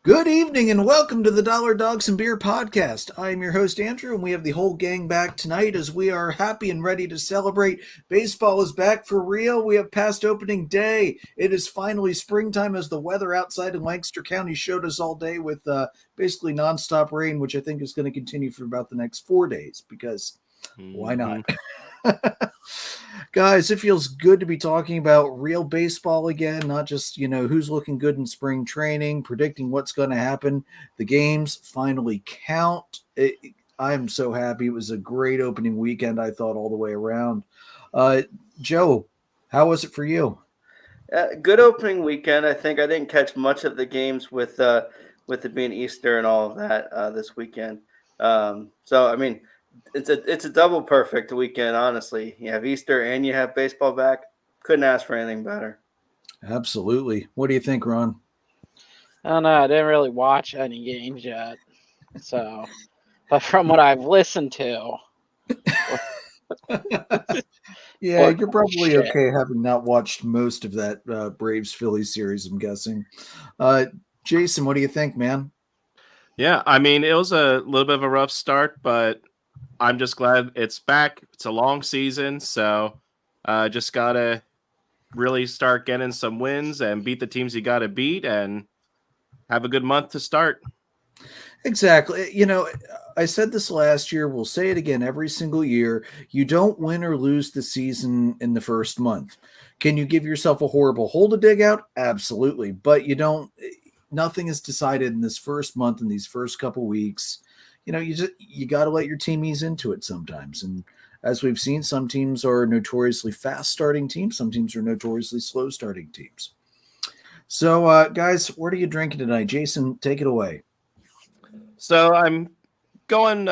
Good evening and welcome to the Dollar Dogs and Beer podcast. I am your host, Andrew, and we have the whole gang back tonight as we are happy and ready to celebrate. Baseball is back for real. We have passed opening day. It is finally springtime as the weather outside in Lancaster County showed us all day with basically nonstop rain, which I think is going to continue for about the next 4 days because why not? Guys, it feels good to be talking about real baseball again, not just, who's looking good in spring training, predicting what's going to happen. The games finally count. I'm so happy. It was a great opening weekend, I thought, all the way around. Joe, how was it for you? Good opening weekend. I think I didn't catch much of the games with it being Easter and all of that this weekend. It's a double perfect weekend, honestly. You have Easter and you have baseball back. Couldn't ask for anything better. Absolutely. What do you think, Ron? I don't know. I didn't really watch any games yet. But from what I've listened to. Yeah, you're probably okay having not watched most of that Braves-Phillies series, I'm guessing. Jason, what do you think, man? Yeah, I mean, it was a little bit of a rough start, but I'm just glad it's back. It's a long season, so just got to really start getting some wins and beat the teams you got to beat and have a good month to start. Exactly. I said this last year. We'll say it again every single year. You don't win or lose the season in the first month. Can you give yourself a horrible hole to dig out? Absolutely. But nothing is decided in this first month, in these first couple weeks. You got to let your team ease into it sometimes. And as we've seen, some teams are notoriously fast starting teams. Some teams are notoriously slow starting teams. So, guys, what are you drinking tonight? Jason, take it away. So I'm going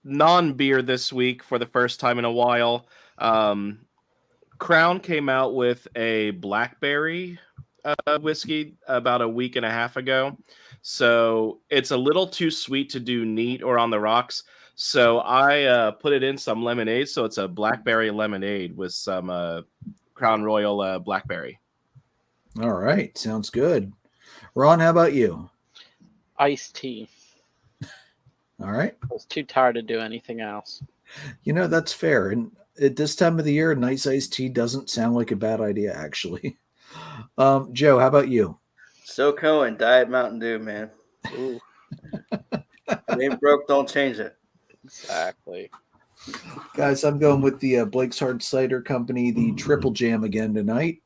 non-beer this week for the first time in a while. Crown came out with a blackberry whiskey about a week and a half ago. So it's a little too sweet to do neat or on the rocks. So I put it in some lemonade. So it's a blackberry lemonade with some Crown Royal blackberry. All right. Sounds good. Ron, how about you? Iced tea. All right. I was too tired to do anything else. That's fair. And at this time of the year, a nice iced tea doesn't sound like a bad idea, actually. Joe, how about you? SoCo and Diet Mountain Dew, man. Ooh. It ain't broke, don't change it. Exactly. Guys, I'm going with the Blake's Hard Cider Company, the Triple Jam again tonight.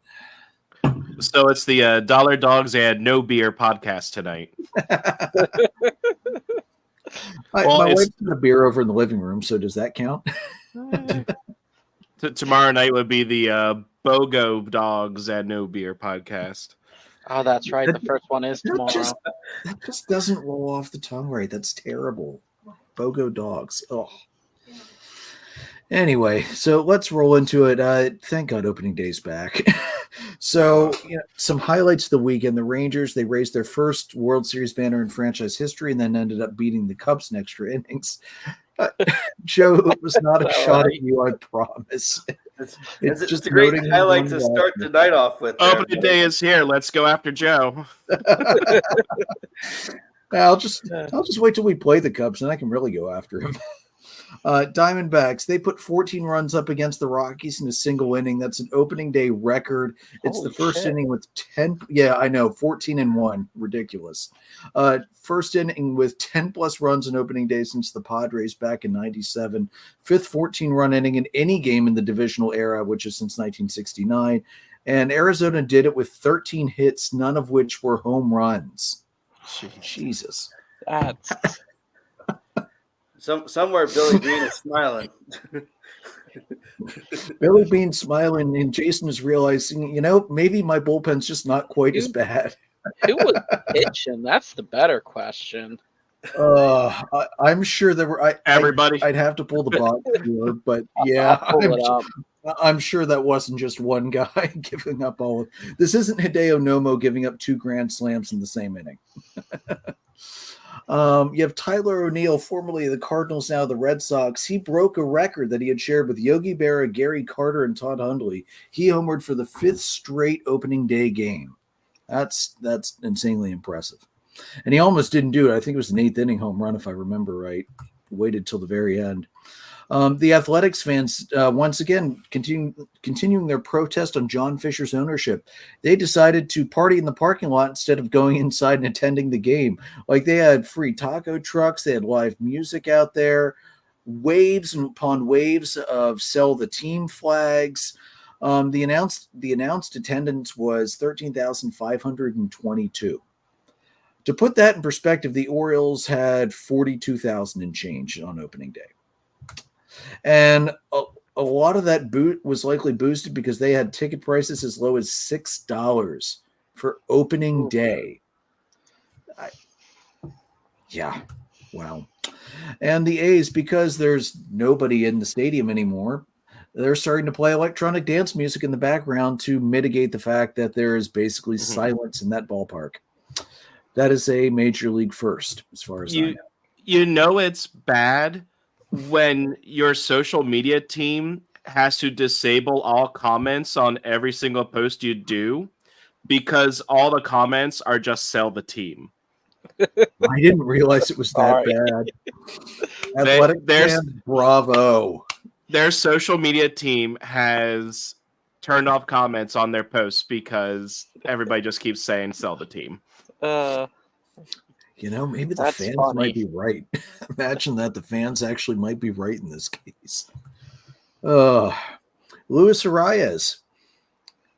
So it's the Dollar Dogs and No Beer podcast tonight. My wife's got a beer over in the living room, so does that count? Tomorrow night would be the BOGO Dogs and No Beer podcast. Oh, that's right. The first one is tomorrow. That just doesn't roll off the tongue right. That's terrible. BOGO Dogs. Oh. Anyway, so let's roll into it. Thank God opening day's back. So, some highlights of the weekend. The Rangers, they raised their first World Series banner in franchise history and then ended up beating the Cubs in extra innings. Joe, it was not a shot at you, I promise. It's just a great highlight to start the night off with. Opening day is here. Let's go after Joe. I'll just wait till we play the Cubs and I can really go after him. Diamondbacks, they put 14 runs up against the Rockies in a single inning. That's an opening day record. It's the first inning with 10. Yeah, I know. 14-1. Ridiculous. First inning with 10 plus runs in opening day since the Padres back in 97. Fifth 14-run inning in any game in the divisional era, which is since 1969. And Arizona did it with 13 hits, none of which were home runs. Jesus. That's... Somewhere Billy Bean is smiling. Billy Bean's smiling, and Jason is realizing, maybe my bullpen's just not quite as bad. Who was pitching? That's the better question. I'm sure there were everybody. I'd have to pull the box here, but yeah, I'm sure that wasn't just one guy giving up all of. This isn't Hideo Nomo giving up 2 grand slams in the same inning. You have Tyler O'Neill, formerly of the Cardinals, now the Red Sox. He broke a record that he had shared with Yogi Berra, Gary Carter, and Todd Hundley. He homered for the 5th straight opening day game. That's insanely impressive. And he almost didn't do it. I think it was an 8th inning home run, if I remember right. Waited till the very end. The Athletics fans, once again, continuing their protest on John Fisher's ownership. They decided to party in the parking lot instead of going inside and attending the game. Like, they had free taco trucks. They had live music out there. Waves upon waves of sell the team flags. The announced attendance was 13,522. To put that in perspective, the Orioles had 42,000 and change on opening day. And a lot of that was likely boosted because they had ticket prices as low as $6 for opening day. Yeah, wow. And the A's, because there's nobody in the stadium anymore, they're starting to play electronic dance music in the background to mitigate the fact that there is basically silence in that ballpark. That is a major league first, as far as I know. You know it's bad when your social media team has to disable all comments on every single post you do because all the comments are just sell the team. I didn't realize it was that bad. Athletic fans, bravo. Their social media team has turned off comments on their posts because everybody just keeps saying sell the team. Maybe the fans might be right. Imagine that the fans actually might be right in this case. Luis Arias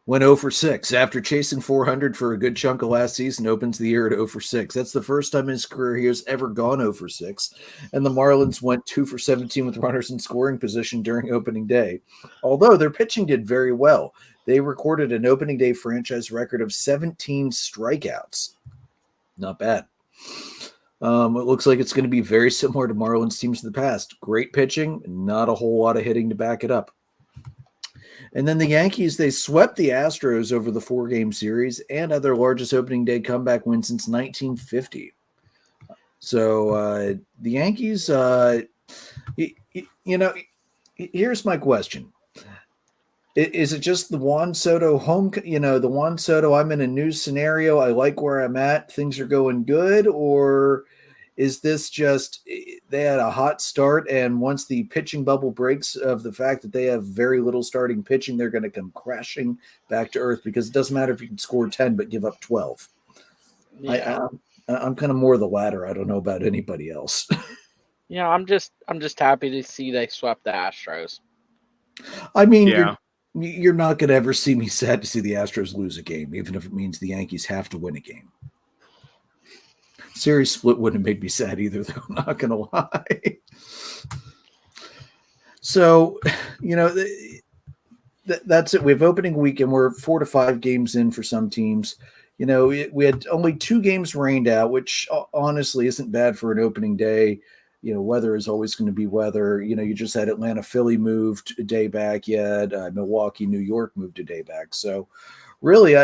went 0 for 6 after chasing 400 for a good chunk of last season. Opens the year at 0 for 6. That's the first time in his career he has ever gone 0 for 6. And the Marlins went 2 for 17 with runners in scoring position during opening day. Although their pitching did very well. They recorded an opening day franchise record of 17 strikeouts. Not bad. It looks like it's going to be very similar to Marlins teams in the past. Great pitching, not a whole lot of hitting to back it up. And then the Yankees, they swept the Astros over the 4-game series and had their largest opening day comeback win since 1950. So the Yankees, here's my question. Is it just the Juan Soto the Juan Soto, I'm in a new scenario, I like where I'm at, things are going good, or is this just they had a hot start and once the pitching bubble breaks of the fact that they have very little starting pitching, they're going to come crashing back to earth because it doesn't matter if you can score 10 but give up 12. Yeah. I'm kind of more the latter. I don't know about anybody else. Yeah, I'm just happy to see they swept the Astros. I mean, you're not going to ever see me sad to see the Astros lose a game, even if it means the Yankees have to win a game. Series split wouldn't have made me sad either, though. I'm not going to lie. So, that's it. We have opening weekend. We're 4 to 5 games in for some teams. We had only 2 games rained out, which honestly isn't bad for an opening day. Weather is always going to be weather. You just had Atlanta, Philly moved a day back. You had Milwaukee, New York moved a day back. So really,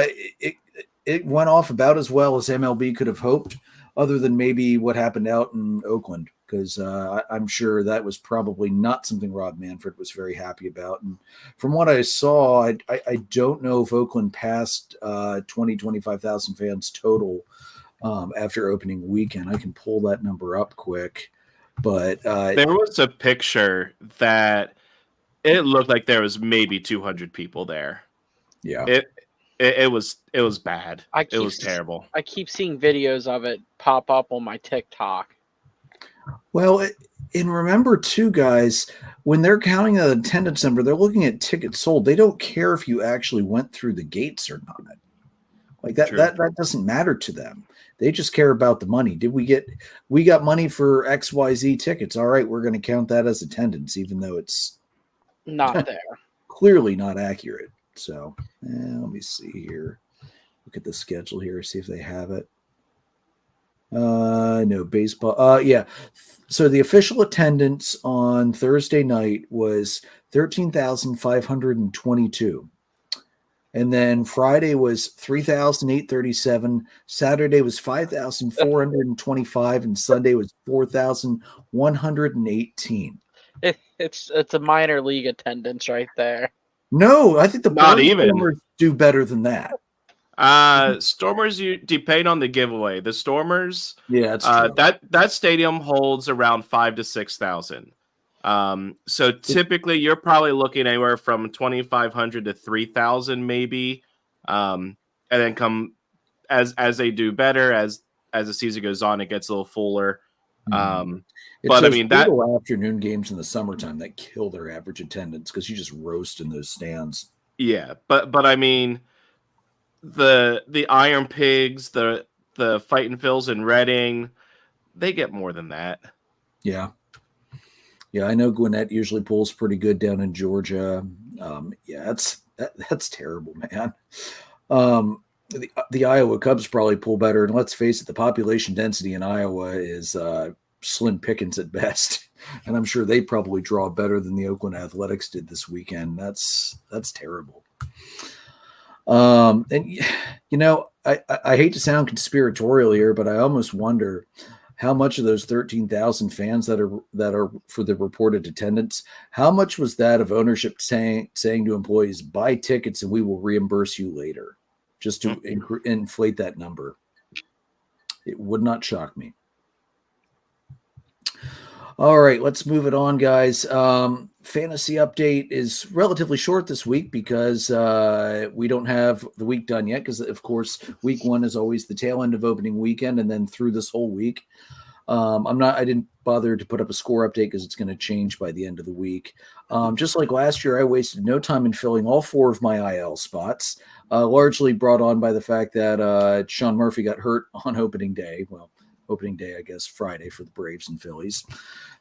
it went off about as well as MLB could have hoped, other than maybe what happened out in Oakland, because I'm sure that was probably not something Rob Manfred was very happy about. And from what I saw, I don't know if Oakland passed 25,000 fans total after opening weekend. I can pull that number up quick. But there was a picture that it looked like there was maybe 200 people there. Yeah, it was bad. It was terrible. I keep seeing videos of it pop up on my TikTok. Well, and remember too, guys, when they're counting the attendance number, they're looking at tickets sold. They don't care if you actually went through the gates or not. Like that, that doesn't matter to them. They just care about the money. We got money for XYZ tickets. All right, we're going to count that as attendance, even though it's not there. Clearly not accurate. So let me see here. Look at the schedule here, see if they have it. No baseball. Yeah. So the official attendance on Thursday night was 13,522. And then Friday was 3,837. Saturday was 5,425, and Sunday was 4,118. It's a minor league attendance right there. No, I think the not even numbers do better than that. Stormers, you depend on the giveaway. The Stormers, Yeah, it's true. that stadium holds around 5,000 to 6,000. So typically you're probably looking anywhere from 2,500 to 3,000 maybe. And then come as they do better as the season goes on, it gets a little fuller. But I mean that afternoon games in the summertime that kill their average attendance because you just roast in those stands. Yeah, but I mean the Iron Pigs, the Fightin' Phils in Reading, they get more than that. Yeah. Yeah, I know Gwinnett usually pulls pretty good down in Georgia. Yeah, that's terrible, man. The Iowa Cubs probably pull better, and let's face it, the population density in Iowa is slim pickings at best, and I'm sure they probably draw better than the Oakland Athletics did this weekend. That's terrible. And you know, I hate to sound conspiratorial here, but I almost wonder how much of those 13,000 fans that are for the reported attendance, how much was that of ownership saying to employees, buy tickets and we will reimburse you later, just to inflate that number? It would not shock me. All right, let's move it on, guys. Fantasy update is relatively short this week because we don't have the week done yet because, of course, week one is always the tail end of opening weekend and then through this whole week. I didn't bother to put up a score update because it's going to change by the end of the week. Just like last year, I wasted no time in filling all 4 of my IL spots, largely brought on by the fact that Sean Murphy got hurt on opening day. Well, opening day, I guess, Friday for the Braves and Phillies.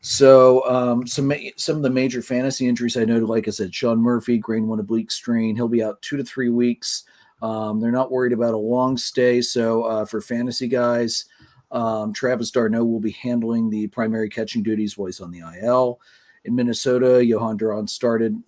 So some of the major fantasy injuries I noted, like I said, Sean Murphy, grade 1 oblique strain. He'll be out 2 to 3 weeks. They're not worried about a long stay. So for fantasy guys, Travis d'Arnaud will be handling the primary catching duties while he's on the IL. In Minnesota, Johan Duran started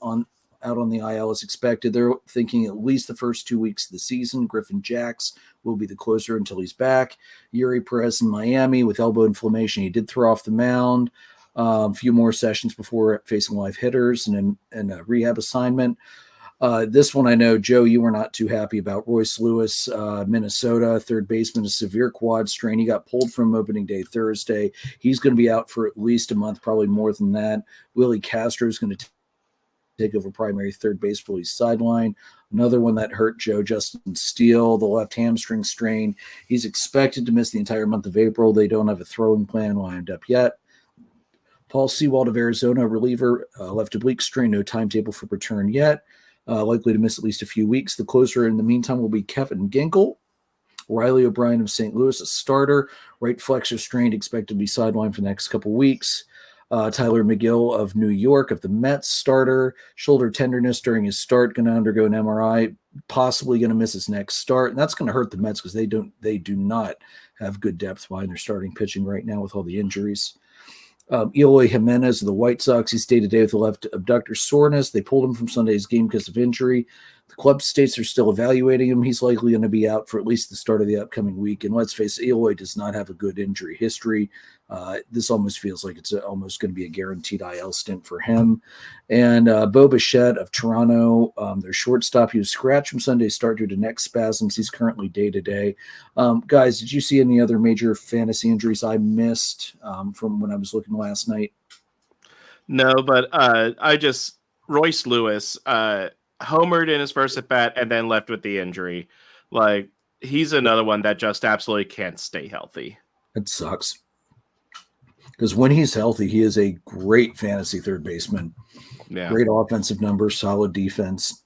out on the IL as expected. They're thinking at least the first 2 weeks of the season. Griffin Jacks will be the closer until he's back. Yuri Perez in Miami with elbow inflammation. He did throw off the mound. A few more sessions before facing live hitters and a rehab assignment. This one I know, Joe, you were not too happy about. Royce Lewis, Minnesota, third baseman, a severe quad strain. He got pulled from opening day Thursday. He's going to be out for at least a month, probably more than that. Willie Castro is going to take over primary third base for his sideline. Another one that hurt Joe, Justin Steele, the left hamstring strain. He's expected to miss the entire month of April. They don't have a throwing plan lined up yet. Paul Sewald of Arizona, reliever, left oblique strain, no timetable for return yet. Likely to miss at least a few weeks. The closer in the meantime will be Kevin Ginkel. Riley O'Brien of St. Louis, a starter. Right flexor strained, expected to be sidelined for the next couple weeks. Tyler McGill of New York of the Mets, starter. Shoulder tenderness during his start, going to undergo an MRI. Possibly going to miss his next start. And that's going to hurt the Mets because they do not have good depth behind their starting pitching right now with all the injuries. Eloy Jimenez of the White Sox, he's day-to-day with the left abductor soreness. They pulled him from Sunday's game because of injury. The club states they're still evaluating him. He's likely going to be out for at least the start of the upcoming week. And let's face it, Eloy does not have a good injury history. This almost feels like it's almost going to be a guaranteed IL stint for him. And Bo Bichette of Toronto, their shortstop, he was scratched from Sunday's start due to neck spasms. He's currently day-to-day. Guys, did you see any other major fantasy injuries I missed from when I was looking last night? No, but Royce Lewis homered in his first at bat and then left with the injury. Like, he's another one that just absolutely can't stay healthy. It sucks. Because when he's healthy, he is a great fantasy third baseman. Yeah. Great offensive numbers, solid defense.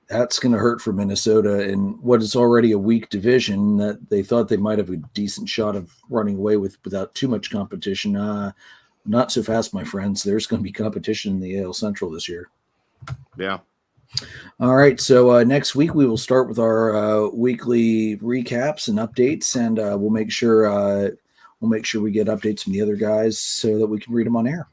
That's going to hurt for Minnesota in what is already a weak division that they thought they might have a decent shot of running away with without too much competition. Not so fast, my friends. There's going to be competition in the AL Central this year. Yeah. All right. So next week we will start with our weekly recaps and updates, and we'll make sure we get updates from the other guys so that we can read them on air.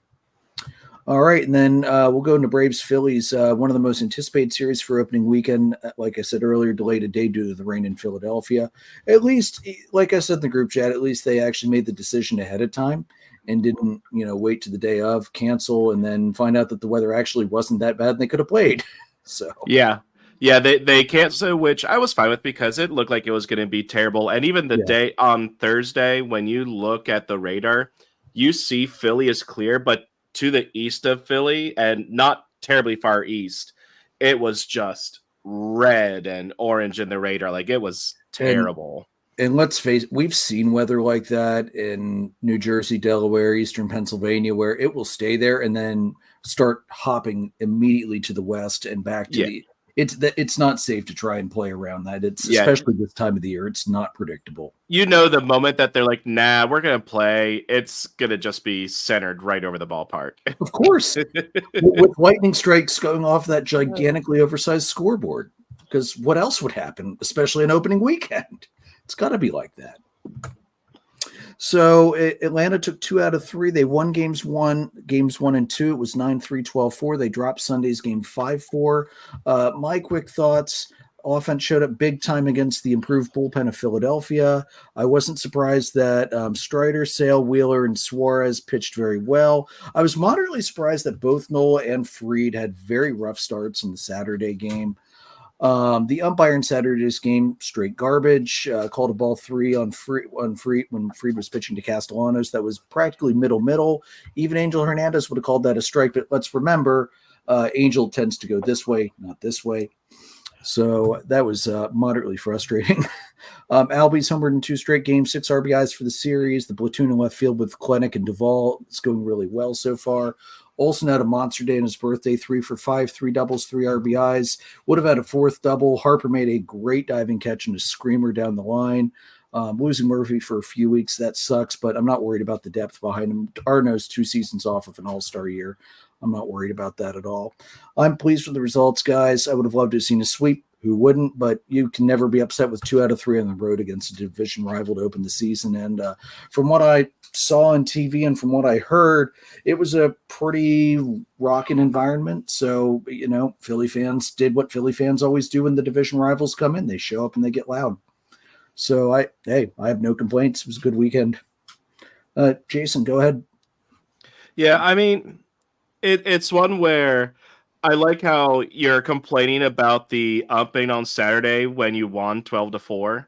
All right, and then we'll go into Braves Phillies, one of the most anticipated series for opening weekend. Like I said earlier, delayed a day due to the rain in Philadelphia. At least, like I said in the group chat, at least they actually made the decision ahead of time and didn't, wait to the day of, cancel, and then find out that the weather actually wasn't that bad and they could have played. So yeah, Yeah, they canceled, which I was fine with because it looked like it was going to be terrible. And even the day on Thursday, when you look at the radar, you see Philly is clear, but to the east of Philly and not terribly far east, it was just red and orange in the radar. Like it was terrible. And let's face it, we've seen weather like that in New Jersey, Delaware, Eastern Pennsylvania, where it will stay there and then start hopping immediately to the west and back to the. It's not safe to try and play around that. It's especially this time of the year. It's not predictable. You know, the moment that they're like, "Nah, we're gonna play," it's gonna just be centered right over the ballpark. Of course, with lightning strikes going off that gigantically oversized scoreboard. Because what else would happen, especially an opening weekend? It's got to be like that. So Atlanta took 2 out of 3. They won games 1 and 2. It was 9-3, 12-4. They dropped Sunday's game 5-4. My quick thoughts. Offense showed up big time against the improved bullpen of Philadelphia. I wasn't surprised that Strider, Sale, Wheeler, and Suarez pitched very well. I was moderately surprised that both Nola and Fried had very rough starts in the Saturday game. The umpire in Saturday's game, straight garbage, called a ball 3 on Fried when Fried was pitching to Castellanos. That was practically middle. Even Angel Hernandez would have called that a strike, but let's remember, Angel tends to go this way, not this way. So that was moderately frustrating. Albies homered in 2 straight games, 6 RBIs for the series. The platoon in left field with Klenick and Duvall is going really well so far. Olsen had a monster day on his birthday, 3 for 5, 3 doubles, 3 RBIs. Would have had a 4th double. Harper made a great diving catch and a screamer down the line. Losing Murphy for a few weeks, that sucks, but I'm not worried about the depth behind him. Arno's 2 seasons off of an all-star year. I'm not worried about that at all. I'm pleased with the results, guys. I would have loved to have seen a sweep. Who wouldn't? But you can never be upset with 2 out of 3 on the road against a division rival to open the season. And from what I saw on TV and from what I heard, it was a pretty rocking environment. So, Philly fans did what Philly fans always do when the division rivals come in. They show up and they get loud. So, I have no complaints. It was a good weekend. Jason, go ahead. Yeah, I mean, it's one where I like how you're complaining about the umping on Saturday when you won 12-4.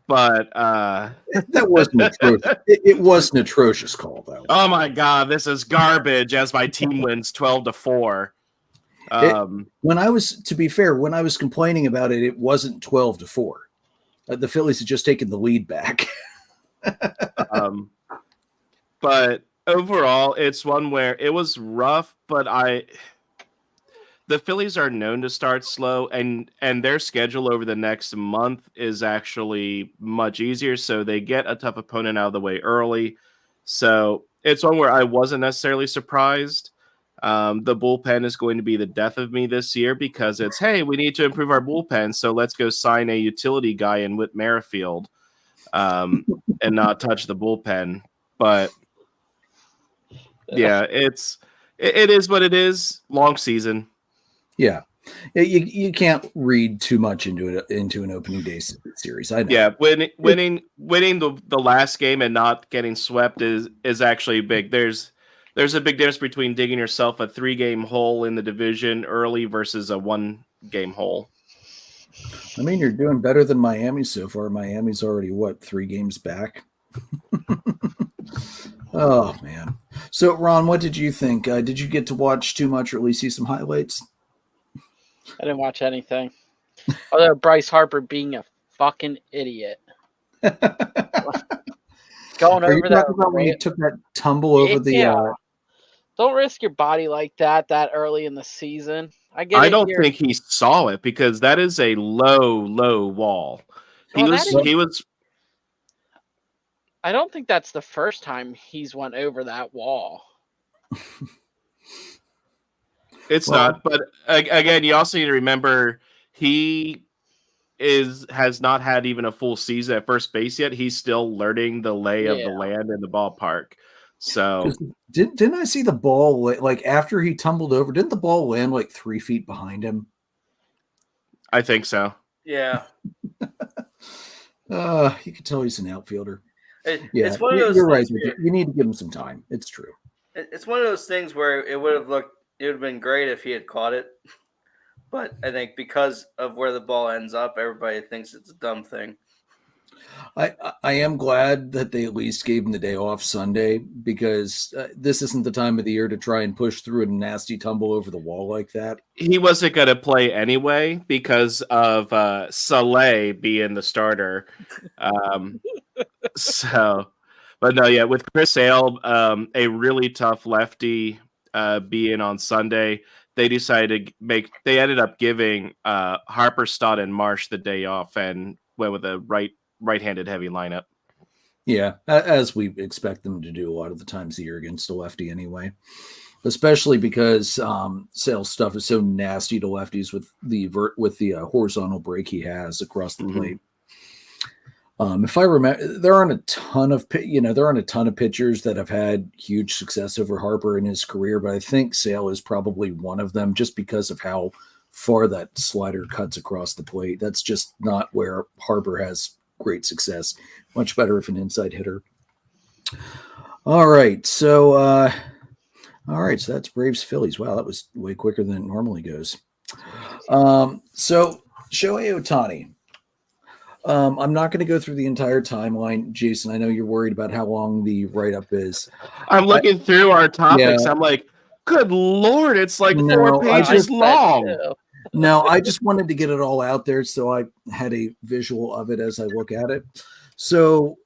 But that wasn't atrocious. It was an atrocious call, though. Oh my God, this is garbage as my team wins 12-4. When I was complaining about it, it wasn't 12-4. The Phillies had just taken the lead back. But overall, it's one where it was rough, but the Phillies are known to start slow, and their schedule over the next month is actually much easier, so they get a tough opponent out of the way early. So it's one where I wasn't necessarily surprised. The bullpen is going to be the death of me this year because it's, hey, we need to improve our bullpen, so let's go sign a utility guy in Whit Merrifield and not touch the bullpen. But yeah, it is what it is. Long season. Yeah, you can't read too much into an opening day series. I know. Yeah, winning the last game and not getting swept is actually big. There's a big difference between digging yourself a 3-game hole in the division early versus a 1-game hole. I mean, you're doing better than Miami so far. Miami's already 3 games back. Oh man. So Ron, what did you think? Did you get to watch too much or at least see some highlights? I didn't watch anything. Although Bryce Harper being a fucking idiot. Going Are over you that talking about when he took that tumble over the Don't risk your body like that early in the season. I don't think he saw it because that is a low wall. He was I don't think that's the first time he's went over that wall. It's not, but again, you also need to remember he has not had even a full season at first base yet. He's still learning the lay of the land in the ballpark. So didn't I see the ball like after he tumbled over? Didn't the ball land like 3 feet behind him? I think so. Yeah. You can tell he's an outfielder. It's one of those. You're right. You need to give him some time. It's true. It's one of those things where it would have been great if he had caught it, But I think because of where the ball ends up, everybody thinks it's a dumb thing. I am glad that they at least gave him the day off Sunday, because this isn't the time of the year to try and push through a nasty tumble over the wall like that. He wasn't going to play anyway because of Saleh being the starter. But no, yeah, with Chris Sale, a really tough lefty being on Sunday, they decided they ended up giving Harper, Stott, and Marsh the day off and went with a right-handed heavy lineup. Yeah, as we expect them to do a lot of the times a year against a lefty anyway, especially because Sale's stuff is so nasty to lefties with the horizontal break he has across the plate. If I remember, there aren't a ton of pitchers that have had huge success over Harper in his career, but I think Sale is probably one of them just because of how far that slider cuts across the plate. That's just not where Harper has great success. Much better if an inside hitter. All right, so that's Braves Phillies. Wow, that was way quicker than it normally goes. So Shohei Ohtani. I'm not going to go through the entire timeline, Jason. I know you're worried about how long the write-up is. I'm looking through our topics. Yeah. I'm like, good Lord, it's like 4 pages long. No, I just wanted to get it all out there, so I had a visual of it as I look at it. So,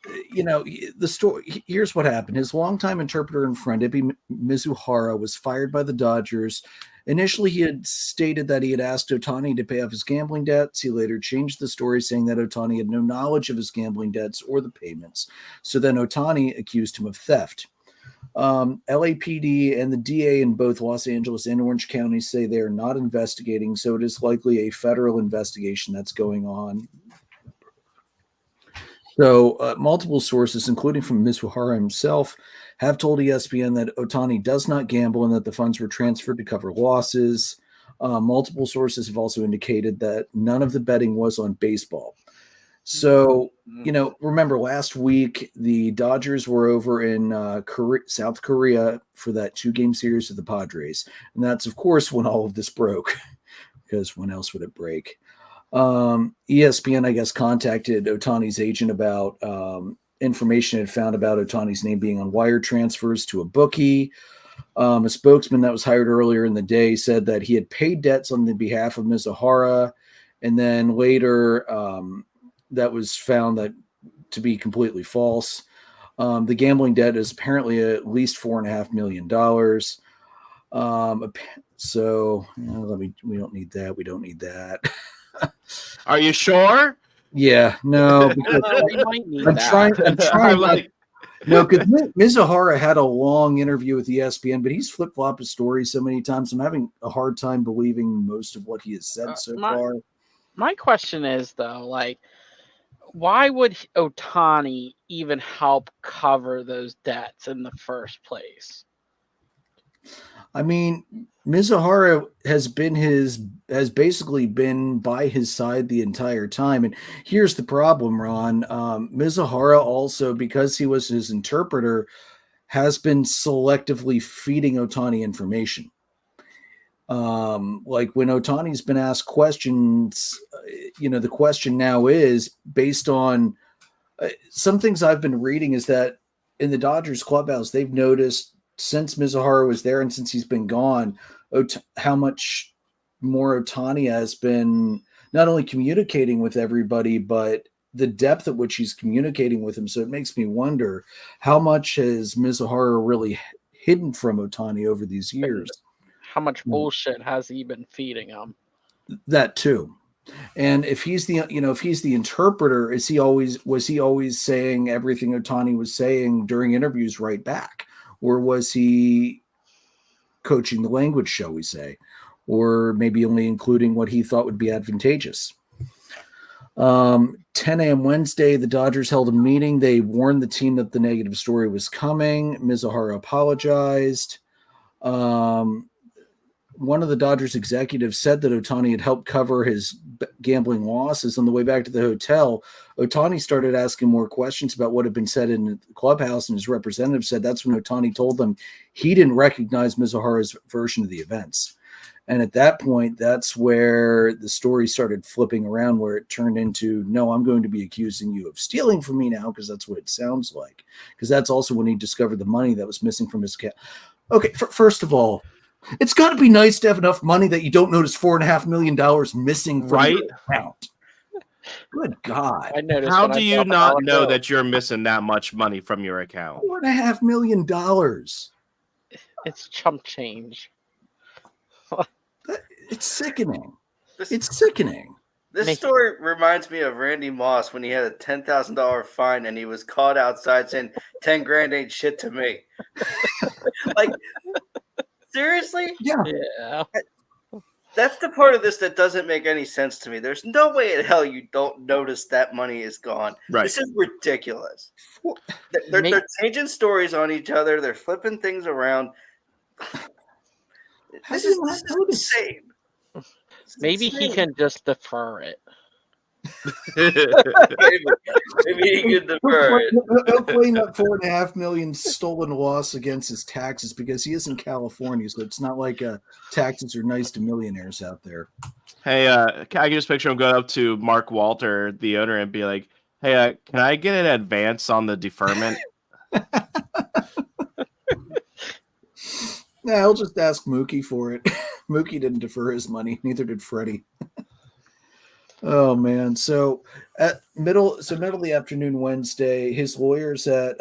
the story. Here's what happened. His longtime interpreter and friend, Ibi Mizuhara, was fired by the Dodgers. Initially, he had stated that he had asked Ohtani to pay off his gambling debts. He later changed the story, saying that Ohtani had no knowledge of his gambling debts or the payments. So then Ohtani accused him of theft. LAPD and the DA in both Los Angeles and Orange County say they are not investigating, so it is likely a federal investigation that's going on. So multiple sources, including from Mizuhara himself, have told ESPN that Ohtani does not gamble and that the funds were transferred to cover losses. Multiple sources have also indicated that none of the betting was on baseball. So, remember last week, the Dodgers were over in South Korea for that 2-game series with the Padres. And that's, of course, when all of this broke, because when else would it break? ESPN, I guess, contacted Ohtani's agent about information it found about Ohtani's name being on wire transfers to a bookie. A spokesman that was hired earlier in the day said that he had paid debts on the behalf of Mizuhara, and then later that was found to be completely false. The gambling debt is apparently at least $4.5 million. So we don't need that. We don't need that. Are you sure? Yeah, no. I'm trying. No, because Mizuhara had a long interview with ESPN, but he's flip-flopped his story so many times. I'm having a hard time believing most of what he has said so far. My question is, though, why would Ohtani even help cover those debts in the first place? I mean, Mizuhara has basically been by his side the entire time. And here's the problem, Ron. Mizuhara also, because he was his interpreter, has been selectively feeding Ohtani information. Like when Ohtani's been asked questions, the question now is based on some things I've been reading is that in the Dodgers clubhouse, they've noticed since Mizuhara was there and since he's been gone, how much more Ohtani has been not only communicating with everybody, but the depth at which he's communicating with him. So it makes me wonder how much has Mizuhara really hidden from Ohtani over these years? How much bullshit has he been feeding him? That too. And if he's the interpreter, was he always saying everything Ohtani was saying during interviews right back? Or was he coaching the language, shall we say, or maybe only including what he thought would be advantageous? 10 a.m. Wednesday, the Dodgers held a meeting. They warned the team that the negative story was coming. Mizuhara apologized. One of the Dodgers executives said that Ohtani had helped cover his gambling losses. On the way back to the hotel, Ohtani started asking more questions about what had been said in the clubhouse, and his representative said that's when Ohtani told them he didn't recognize Mizuhara's version of the events. And at that point, that's where the story started flipping around, where it turned into, no, I'm going to be accusing you of stealing from me now, because that's what it sounds like. Because that's also when he discovered the money that was missing from his account. Okay, first of all, it's got to be nice to have enough money that you don't notice $4.5 million missing from your account. Good God. How do you not know that you're missing that much money from your account? $4.5 million. It's chump change. It's sickening. It's sickening. This story reminds me of Randy Moss when he had a $10,000 fine and he was caught outside saying 10 grand ain't shit to me. Like, seriously? Yeah. That's the part of this that doesn't make any sense to me. There's no way in hell you don't notice that money is gone. Right. This is ridiculous. They're changing stories on each other. They're flipping things around. This is insane. Maybe he can just defer it. maybe he can defer it. He'll claim that $4.5 million stolen loss against his taxes because he is in California, so it's not like taxes are nice to millionaires out there. Hey, can I get this picture? I'm going up to Mark Walter, the owner, and be like, "Hey, can I get an advance on the deferment?" Nah, I'll just ask Mookie for it. Mookie didn't defer his money, neither did Freddie. Oh man! So at middle of the afternoon Wednesday, his lawyers at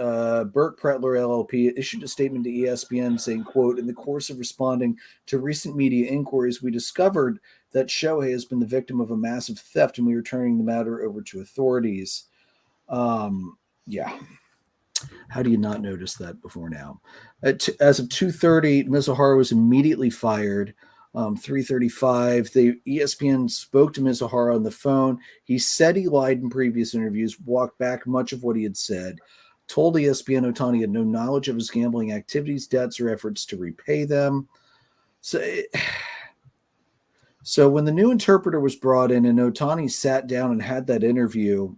Burke Pretler LLP issued a statement to ESPN saying, "quote In the course of responding to recent media inquiries, we discovered that Shohei has been the victim of a massive theft, and we are turning the matter over to authorities." Yeah. How do you not notice that before now? As of 2:30, Mizuhara was immediately fired. 3:35, ESPN spoke to Mizuhara on the phone. He said he lied in previous interviews, walked back much of what he had said, told ESPN Ohtani had no knowledge of his gambling activities, debts, or efforts to repay them. So when the new interpreter was brought in and Ohtani sat down and had that interview,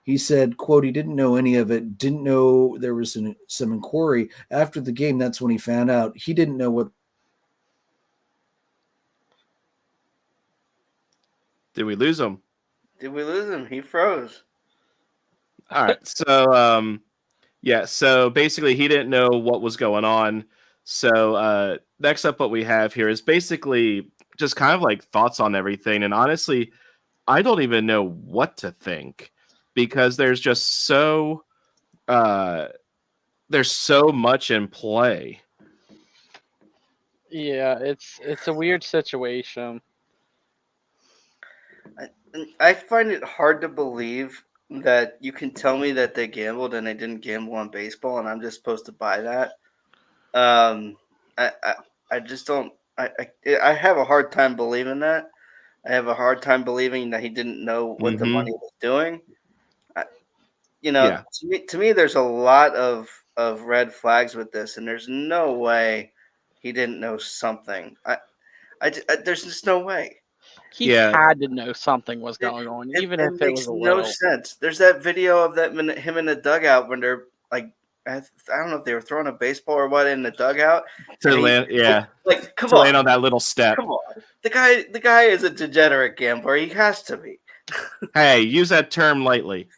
he said, quote, he didn't know any of it, didn't know there was some inquiry. After the game, that's when he found out. He didn't know what. Did we lose him? He froze. All right. So, so basically he didn't know what was going on. So next up, what we have here is basically just kind of like thoughts on everything. And honestly, I don't even know what to think because there's just there's so much in play. Yeah, it's a weird situation. I find it hard to believe that you can tell me that they gambled and they didn't gamble on baseball, and I'm just supposed to buy that. I just don't. I have a hard time believing that. I have a hard time believing that he didn't know what the money was doing. To me, there's a lot of red flags with this, and there's no way he didn't know something. There's just no way. He had to know something was going on, even if it was a little. It makes no sense. There's that video of him in the dugout when they're like, I don't know if they were throwing a baseball or what in the dugout. To land, come on, land on that little step. Come on, the guy is a degenerate gambler. He has to be. Hey, use that term lightly.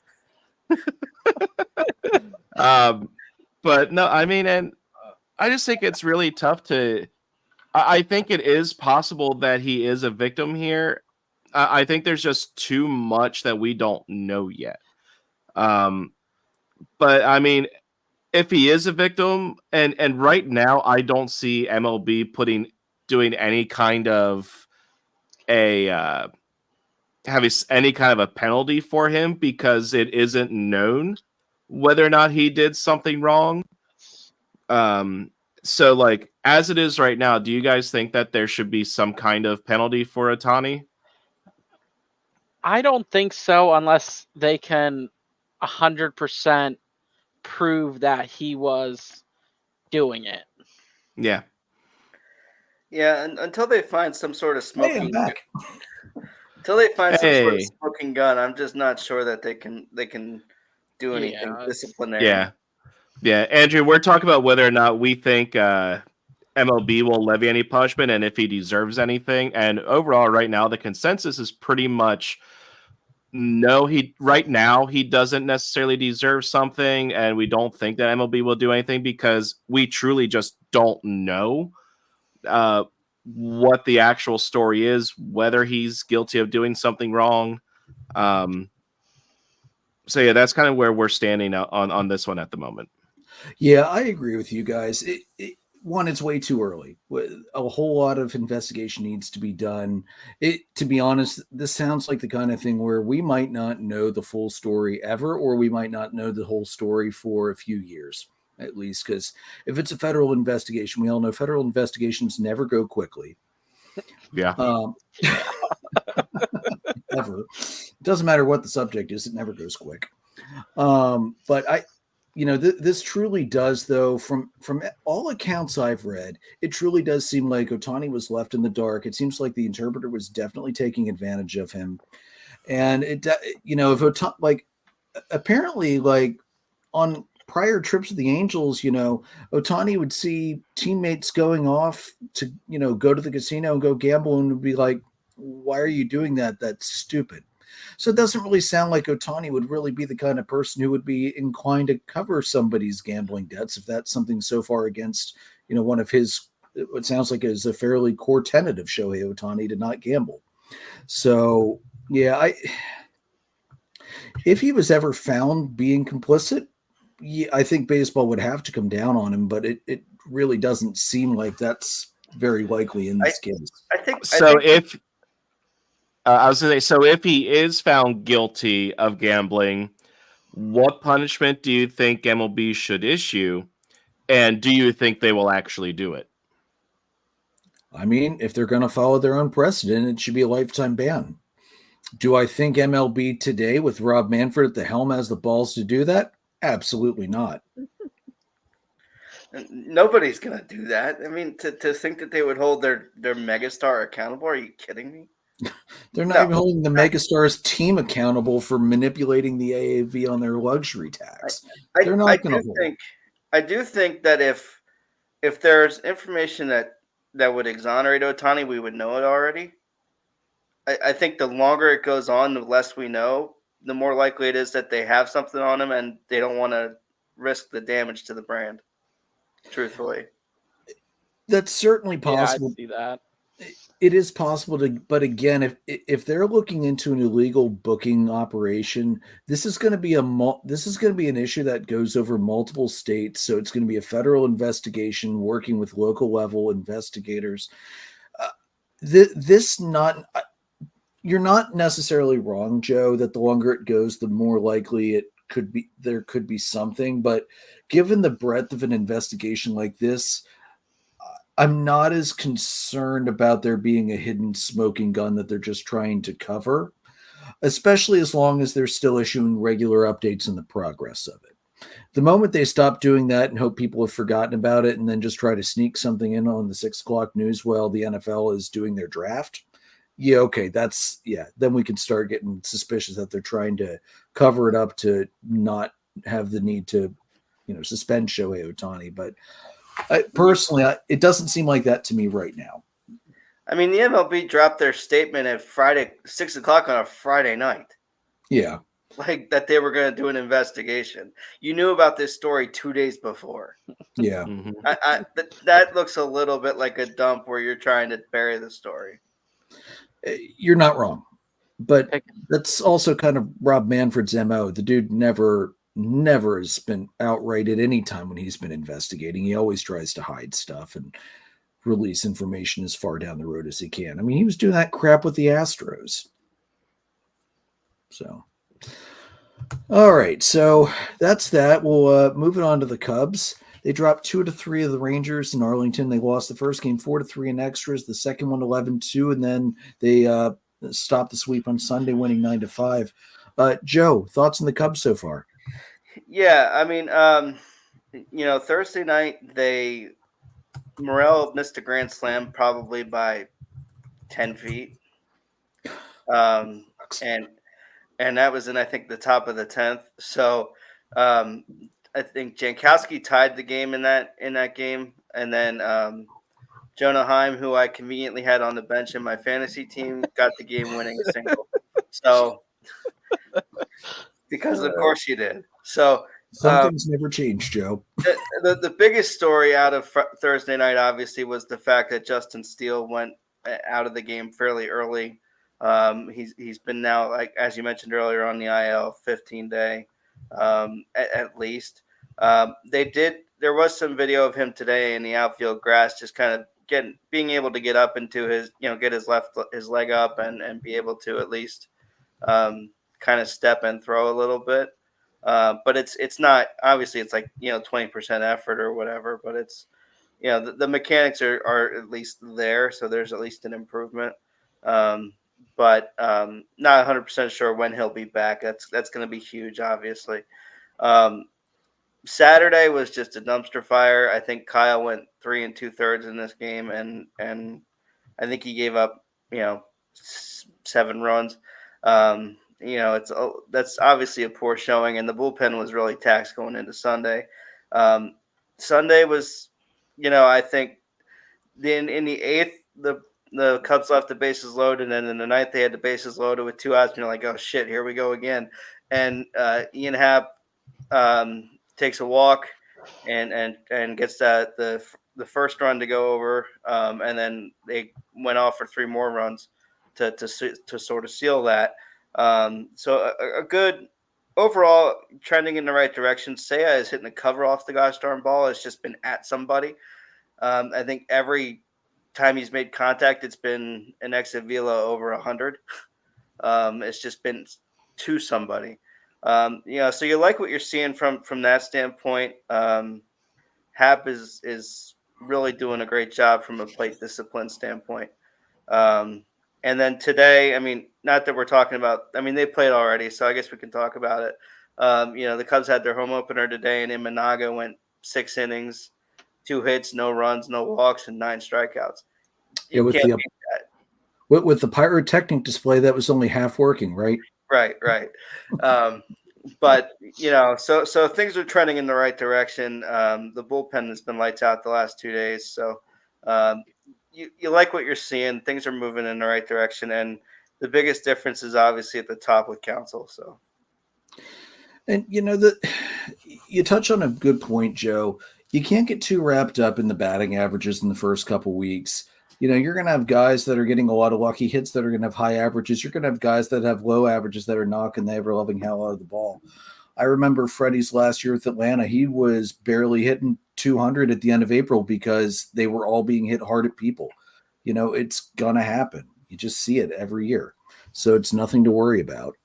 But no, I mean, and I just think it's really tough to. I think it is possible that he is a victim here. I think there's just too much that we don't know yet. But I mean, if he is a victim, and right now I don't see MLB doing any kind of having any kind of a penalty for him because it isn't known whether or not he did something wrong. So, like, as it is right now, do you guys think that there should be some kind of penalty for Ohtani? I don't think so unless they can 100% prove that he was doing it. Yeah. Yeah, and until they find some sort of smoking gun. Until they find some sort of smoking gun, I'm just not sure that they can do anything disciplinary. Yeah. Yeah, Andrew, we're talking about whether or not we think MLB will levy any punishment and if he deserves anything. And overall, right now, the consensus is pretty much no. Right now he doesn't necessarily deserve something, and we don't think that MLB will do anything because we truly just don't know what the actual story is, whether he's guilty of doing something wrong. So yeah, that's kind of where we're standing on this one at the moment. Yeah, I agree with you guys. One, it's way too early. A whole lot of investigation needs to be done. To be honest, this sounds like the kind of thing where we might not know the full story ever, or we might not know the whole story for a few years, at least. Because if it's a federal investigation, we all know federal investigations never go quickly. Yeah. Ever. It doesn't matter what the subject is, it never goes quick. But this truly does, though, from all accounts I've read, it truly does seem like Ohtani was left in the dark. It seems like the interpreter was definitely taking advantage of him. And if Ohtani, like, apparently, like, on prior trips with the Angels, Ohtani would see teammates going off to, go to the casino and go gamble and would be like, why are you doing that? That's stupid. So it doesn't really sound like Ohtani would really be the kind of person who would be inclined to cover somebody's gambling debts if that's something so far against, one of his, what sounds like is a fairly core tenet of Shohei Ohtani to not gamble. So, yeah, if he was ever found being complicit, I think baseball would have to come down on him, but it really doesn't seem like that's very likely in this case. I was going to say, so if he is found guilty of gambling, what punishment do you think MLB should issue? And do you think they will actually do it? I mean, if they're going to follow their own precedent, it should be a lifetime ban. Do I think MLB today with Rob Manfred at the helm has the balls to do that? Absolutely not. Nobody's going to do that. I mean, to think that they would hold their megastar accountable, are you kidding me? They're not even holding the megastar's team accountable for manipulating the AAV on their luxury tax. They're not going to. I do think that if there's information that would exonerate Ohtani, we would know it already. I think the longer it goes on, the less we know, the more likely it is that they have something on him and they don't want to risk the damage to the brand. Truthfully, that's certainly possible. Yeah, I see that. It is possible but again, if they're looking into an illegal booking operation, this is going to be an issue that goes over multiple states. So it's going to be a federal investigation working with local level investigators. You're not necessarily wrong, Joe, that the longer it goes, the more likely there could be something. But given the breadth of an investigation like this, I'm not as concerned about there being a hidden smoking gun that they're just trying to cover, especially as long as they're still issuing regular updates on the progress of it. The moment they stop doing that and hope people have forgotten about it and then just try to sneak something in on the 6 o'clock news while the NFL is doing their draft, then we can start getting suspicious that they're trying to cover it up to not have the need to, suspend Shohei Ohtani. But personally, it doesn't seem like that to me right now. I mean, the MLB dropped their statement at Friday, 6 o'clock on a Friday night. Yeah. Like that they were going to do an investigation. You knew about this story 2 days before. Yeah. That looks a little bit like a dump where you're trying to bury the story. You're not wrong. But that's also kind of Rob Manfred's MO. The dude never has been outright at any time when he's been investigating. He always tries to hide stuff and release information as far down the road as he can. I mean, he was doing that crap with the Astros. So, all right. So that's that. We'll move it on to the Cubs. They dropped 2-3 of the Rangers in Arlington. They lost the first game 4-3 in extras, the second one 11-2, and then they stopped the sweep on Sunday, winning 9-5. Joe, thoughts on the Cubs so far? Yeah, I mean, Thursday night Morel missed a grand slam probably by 10 feet, and that was in I think the top of the 10th. So I think Jankowski tied the game in that game, and then Jonah Heim, who I conveniently had on the bench in my fantasy team, got the game-winning single. So, because of course you did. So, some things never change, Joe. The biggest story out of Thursday night, obviously, was the fact that Justin Steele went out of the game fairly early. He's been now, like as you mentioned earlier, on the IL 15-day at least. There was some video of him today in the outfield grass, just kind of being able to get up into his, get his leg up and be able to at least kind of step and throw a little bit. But it's not, obviously it's like 20% effort or whatever, but it's the mechanics are at least there, so there's at least an improvement. But not 100% sure when he'll be back. That's going to be huge, obviously. Saturday was just a dumpster fire. I think Kyle went 3 2/3 in this game, and I think he gave up 7 runs. That's obviously a poor showing, and the bullpen was really taxed going into Sunday. Sunday was, I think in the 8th, the Cubs left the bases loaded, and then in the 9th they had the bases loaded with 2 outs, and you're like, oh shit, here we go again. And Ian Happ takes a walk and gets the first run to go over, and then they went off for 3 more runs to sort of seal that. So a good overall, trending in the right direction. Seiya is hitting the cover off the gosh darn ball. It's just been at somebody. I think every time he's made contact, it's been an exit velo over 100. It's just been to somebody. So you like what you're seeing from that standpoint. Hap is really doing a great job from a plate discipline standpoint. And then today, I mean, not that we're talking about, I mean, they played already, so I guess we can talk about it. The Cubs had their home opener today, and Imanaga went 6 innings, 2 hits, no runs, no walks, and 9 strikeouts. With the pyrotechnic display, that was only half working, right? Right. But so things are trending in the right direction. The bullpen has been lights out the last 2 days, so you like what you're seeing. Things are moving in the right direction, and the biggest difference is obviously at the top with Counsell. So, and you touch on a good point, Joe. You can't get too wrapped up in the batting averages in the first couple weeks. You're going to have guys that are getting a lot of lucky hits that are going to have high averages. You're going to have guys that have low averages that are knocking the ever-loving hell out of the ball. I remember Freddie's last year with Atlanta. He was barely hitting 200 at the end of April because they were all being hit hard at people. It's going to happen. You just see it every year. So it's nothing to worry about.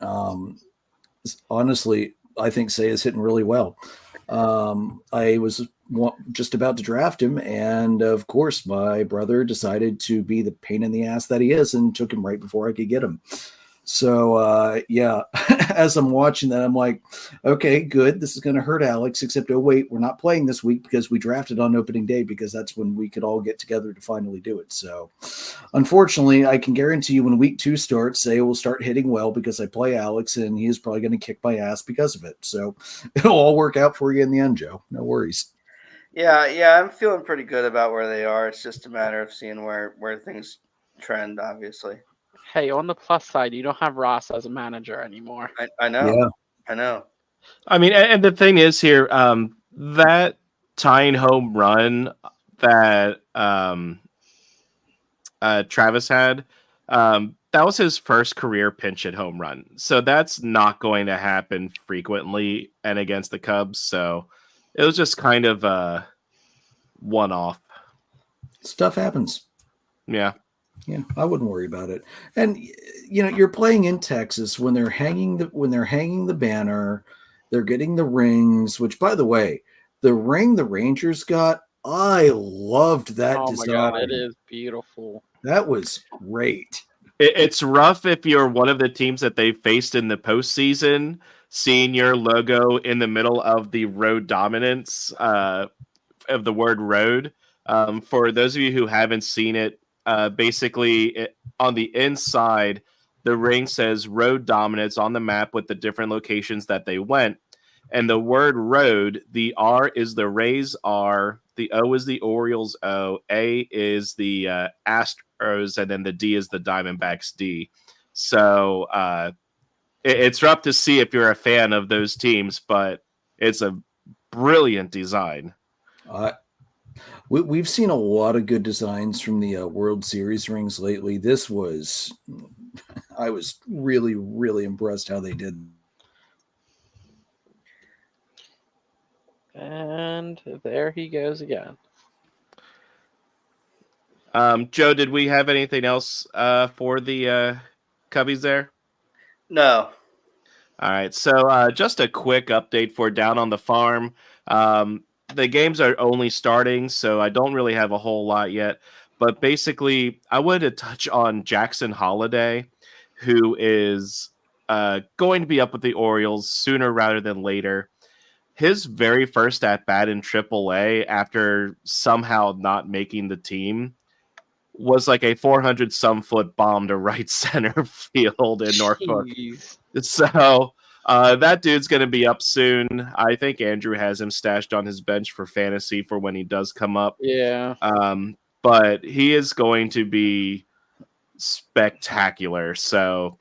Honestly, I think Seiya's hitting really well. I was just about to draft him, and of course my brother decided to be the pain in the ass that he is and took him right before I could get him. So as I'm watching that, I'm like, okay, good, this is going to hurt Alex, except oh wait, we're not playing this week because we drafted on opening day, because that's when we could all get together to finally do it. So unfortunately, I can guarantee you when week 2 starts, Seiya will start hitting well because I play Alex, and he is probably going to kick my ass because of it. So it'll all work out for you in the end, Joe. No worries. Yeah, I'm feeling pretty good about where they are. It's just a matter of seeing where things trend, obviously. Hey, on the plus side, you don't have Ross as a manager anymore. I know. Yeah. I know. I mean, and the thing is here, that tying home run that Travis had, that was his first career pinch hit home run. So that's not going to happen frequently and against the Cubs. So it was just kind of a one-off. Stuff happens. Yeah. Yeah, I wouldn't worry about it. And you're playing in Texas when they're hanging the banner, they're getting the rings. Which, by the way, the ring the Rangers got, I loved that design. Oh my god, it is beautiful. That was great. It's rough if you're one of the teams that they faced in the postseason, seeing your logo in the middle of the road dominance of the word road. For those of you who haven't seen it, basically on the inside, the ring says road dominance on the map with the different locations that they went. And the word road, the R is the Rays R, The O is the Orioles O. A is the Astros, and then the D is the Diamondbacks D. So it's rough to see if you're a fan of those teams, but it's a brilliant design. We've seen a lot of good designs from the World Series rings lately. I was really, really impressed how they did. And there he goes again. Joe, did we have anything else for the Cubbies there? No. All right. So just a quick update for Down on the Farm. The games are only starting, so I don't really have a whole lot yet. But basically, I wanted to touch on Jackson Holliday, who is going to be up with the Orioles sooner rather than later. His very first at-bat in AAA after somehow not making the team was like a 400-some-foot bomb to right center field in Norfolk. So that dude's going to be up soon. I think Andrew has him stashed on his bench for fantasy for when he does come up. Yeah. But he is going to be spectacular. So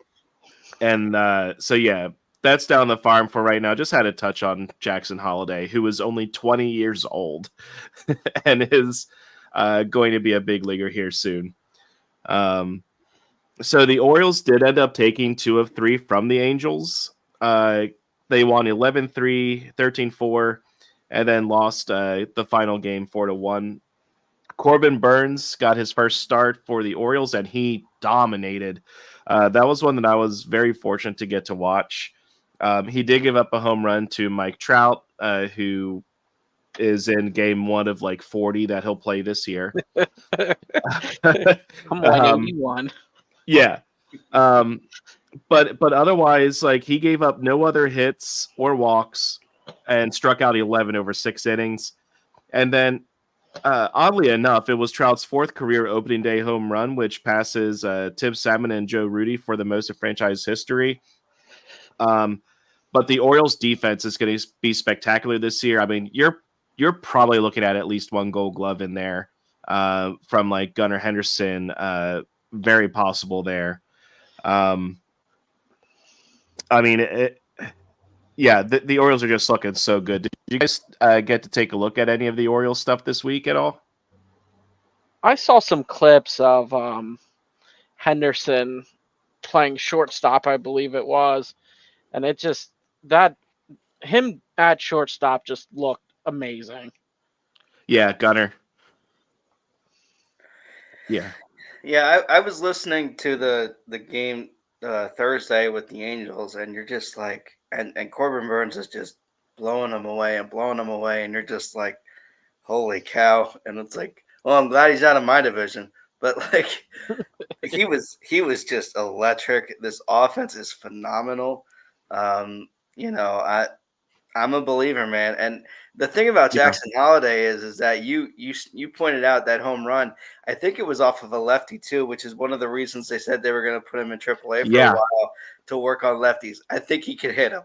yeah, that's Down the Farm for right now. Just had to touch on Jackson Holliday, who is only 20 years old and is going to be a big leaguer here soon. So the Orioles did end up taking 2 of 3 from the Angels. They won 11-3, 13-4, and then lost the final game 4-1. Corbin Burns got his first start for the Orioles, and he dominated. That was one that I was very fortunate to get to watch. He did give up a home run to Mike Trout, who is in game 1 of like 40 that he'll play this year. I'm 181. Yeah. But otherwise, like, he gave up no other hits or walks and struck out 11 over 6 innings. And then, oddly enough, it was Trout's 4th career opening day home run, which passes Tim Salmon and Joe Rudy for the most in franchise history. But the Orioles defense is going to be spectacular this year. I mean, you're probably looking at least 1 Gold Glove in there from like Gunnar Henderson. Very possible there. I mean, the Orioles are just looking so good. Did you guys get to take a look at any of the Orioles stuff this week at all? I saw some clips of Henderson playing shortstop, I believe it was, and it just him at shortstop just looked amazing. Yeah, Gunnar. Yeah. Yeah, I was listening to the game Thursday with the Angels, and you're just like, and Corbin Burns is just blowing them away, and you're just like, holy cow! And it's like, well, I'm glad he's out of my division, but like, he was just electric. This offense is phenomenal. I'm a believer, man. And the thing about Jackson Holliday is that you pointed out that home run. I think it was off of a lefty too, which is one of the reasons they said they were going to put him in AAA for a while to work on lefties. I think he could hit him.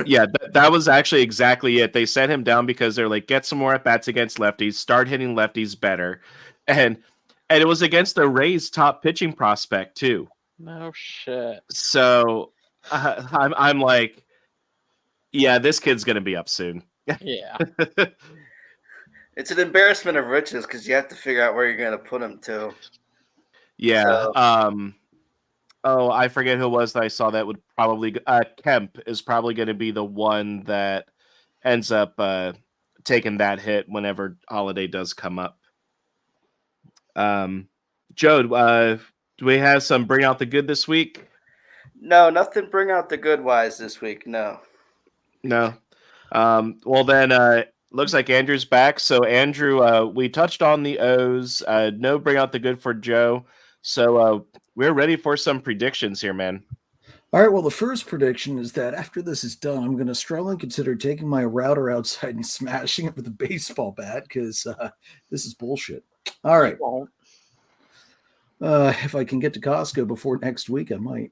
Yeah, that was actually exactly it. They set him down because they're like, get some more at bats against lefties, start hitting lefties better, and it was against the Rays' top pitching prospect too. No shit. So I'm like, yeah, this kid's going to be up soon. Yeah. It's an embarrassment of riches because you have to figure out where you're going to put him to. Yeah. So. I forget who it was that I saw that would probably Kemp is probably going to be the one that ends up taking that hit whenever Holiday does come up. Joe, do we have some bring out the good this week? No, nothing bring out the good wise this week. No. Well then, looks like Andrew's back. So Andrew, we touched on the O's. No bring out the good for Joe. So we're ready for some predictions here, man. All right. Well, the first prediction is that after this is done, I'm going to strongly consider taking my router outside and smashing it with a baseball bat because this is bullshit. All right. If I can get to Costco before next week, I might.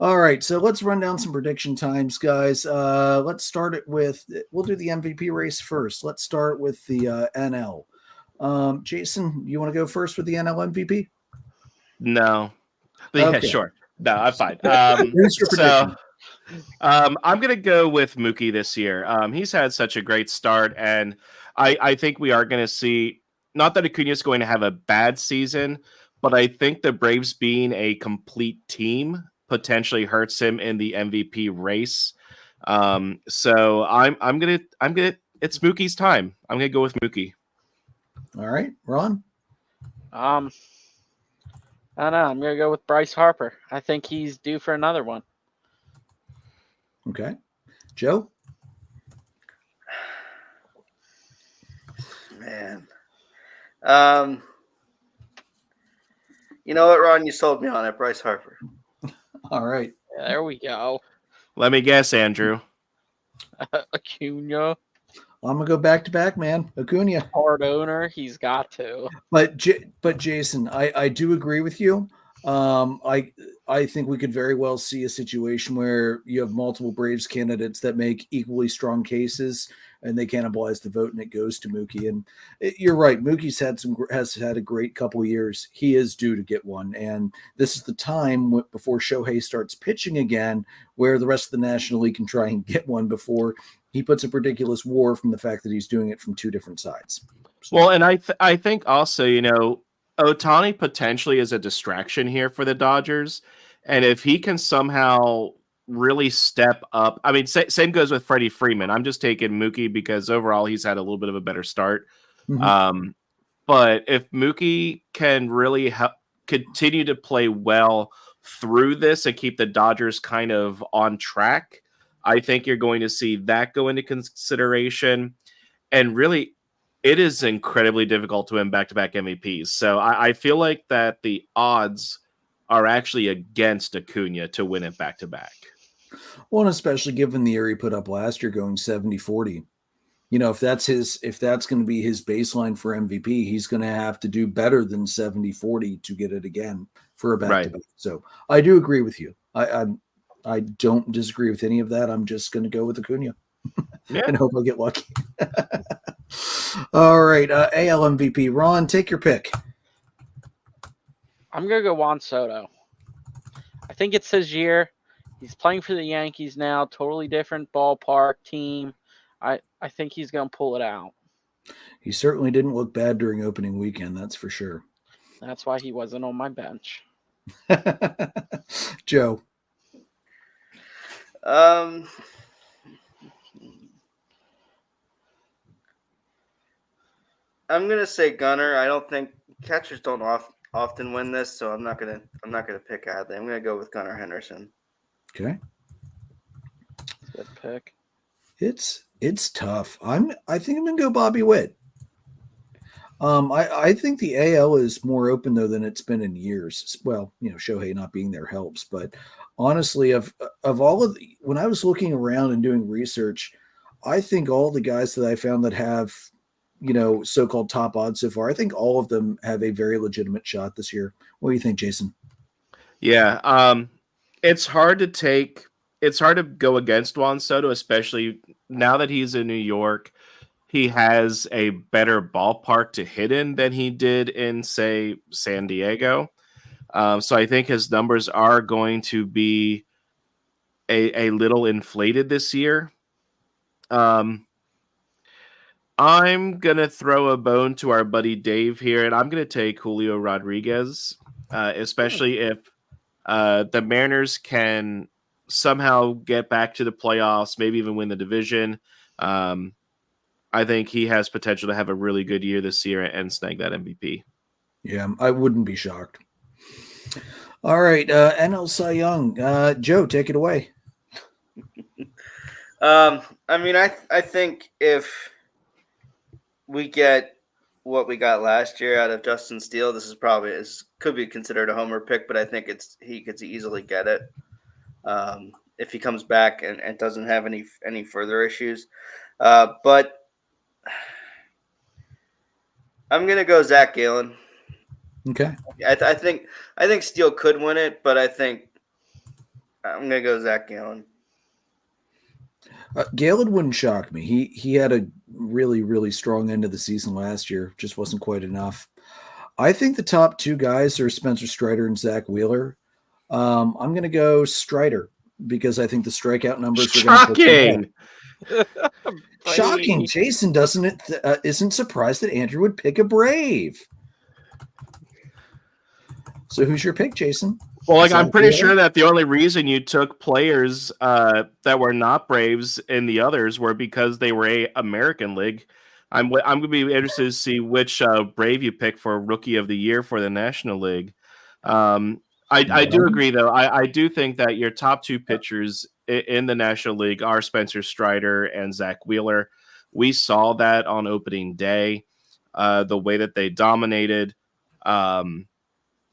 All right, so let's run down some prediction times, guys. Let's start it with, we'll do the MVP race first. Let's start with the NL. Jason, you want to go first with the NL MVP? No. But yeah, Okay. sure. No, I'm fine. Who's your prediction? I'm going to go with Mookie this year. He's had such a great start, and I think we are going to see, not that Acuna is going to have a bad season, but I think the Braves being a complete team potentially hurts him in the MVP race. So I'm gonna it's Mookie's time. I'm gonna go with Mookie. All right, Ron. I don't know. I'm gonna go with Bryce Harper. I think he's due for another one. Okay, Joe. Man, you know what, Ron? You sold me on it, Bryce Harper. All right. There we go. Let me guess, Andrew. Acuna, I'm gonna go back to back, man. Acuna. part owner, he's got to. But Jason, I do agree with you. I think we could very well see a situation where you have multiple Braves candidates that make equally strong cases, and they cannibalize the vote, and it goes to Mookie. And you're right, Mookie's has had a great couple of years. He is due to get one, and this is the time before Shohei starts pitching again, where the rest of the National League can try and get one before he puts up ridiculous war from the fact that he's doing it from two different sides. So. Well, and I think also, Ohtani potentially is a distraction here for the Dodgers. And if he can somehow really step up, I mean, same goes with Freddie Freeman. I'm just taking Mookie because overall he's had a little bit of a better start. Mm-hmm. But if Mookie can really continue to play well through this and keep the Dodgers kind of on track, I think you're going to see that go into consideration. And really, it is incredibly difficult to win back-to-back MVPs. So I feel like that the odds are actually against Acuna to win it back-to-back. Well, and especially given the year he put up last year going 70-40. If that's going to be his baseline for MVP, he's going to have to do better than 70-40 to get it again for a back-to-back. Right. So I do agree with you. I don't disagree with any of that. I'm just going to go with Acuna and hope I get lucky. All right, AL MVP. Ron, take your pick. I'm going to go Juan Soto. I think it's his year. He's playing for the Yankees now, totally different ballpark team. I think he's going to pull it out. He certainly didn't look bad during opening weekend, that's for sure. That's why he wasn't on my bench. Joe. I'm gonna say Gunnar. I don't think catchers don't often win this, so I'm not gonna pick Adley. I'm gonna go with Gunnar Henderson. Okay. Good pick. It's tough. I think I'm gonna go Bobby Witt. I think the AL is more open though than it's been in years. Well, Shohei not being there helps, but honestly, of all of when I was looking around and doing research, I think all the guys that I found that have so-called top odds so far, I think all of them have a very legitimate shot this year. What do you think, Jason? Yeah, it's hard to go against Juan Soto, especially now that he's in New York. He has a better ballpark to hit in than he did in, say, San Diego. So I think his numbers are going to be a little inflated this year. I'm going to throw a bone to our buddy Dave here, and I'm going to take Julio Rodriguez, especially if the Mariners can somehow get back to the playoffs, maybe even win the division. I think he has potential to have a really good year this year and snag that MVP. Yeah, I wouldn't be shocked. All right, NL Cy Young. Joe, take it away. I think if we get what we got last year out of Justin Steele, this could be considered a homer pick, but I think he could easily get it if he comes back and doesn't have any further issues. But I'm gonna go Zach Gallen. Okay. I think Steele could win it, but I think I'm gonna go Zach Gallen. Galen wouldn't shock me. He had a really, really strong end of the season last year. Just wasn't quite enough. I think the top two guys are Spencer Strider and Zach Wheeler. I'm going to go Strider because I think the strikeout numbers are going to Shocking. Shocking. Jason isn't surprised that Andrew would pick a Brave. So who's your pick, Jason? Well, I'm pretty sure that the only reason you took players that were not Braves in the others were because they were a American League. I'm going to be interested to see which Brave you pick for Rookie of the Year for the National League. I do agree, though. I do think that your top two pitchers in the National League are Spencer Strider and Zach Wheeler. We saw that on opening day, the way that they dominated.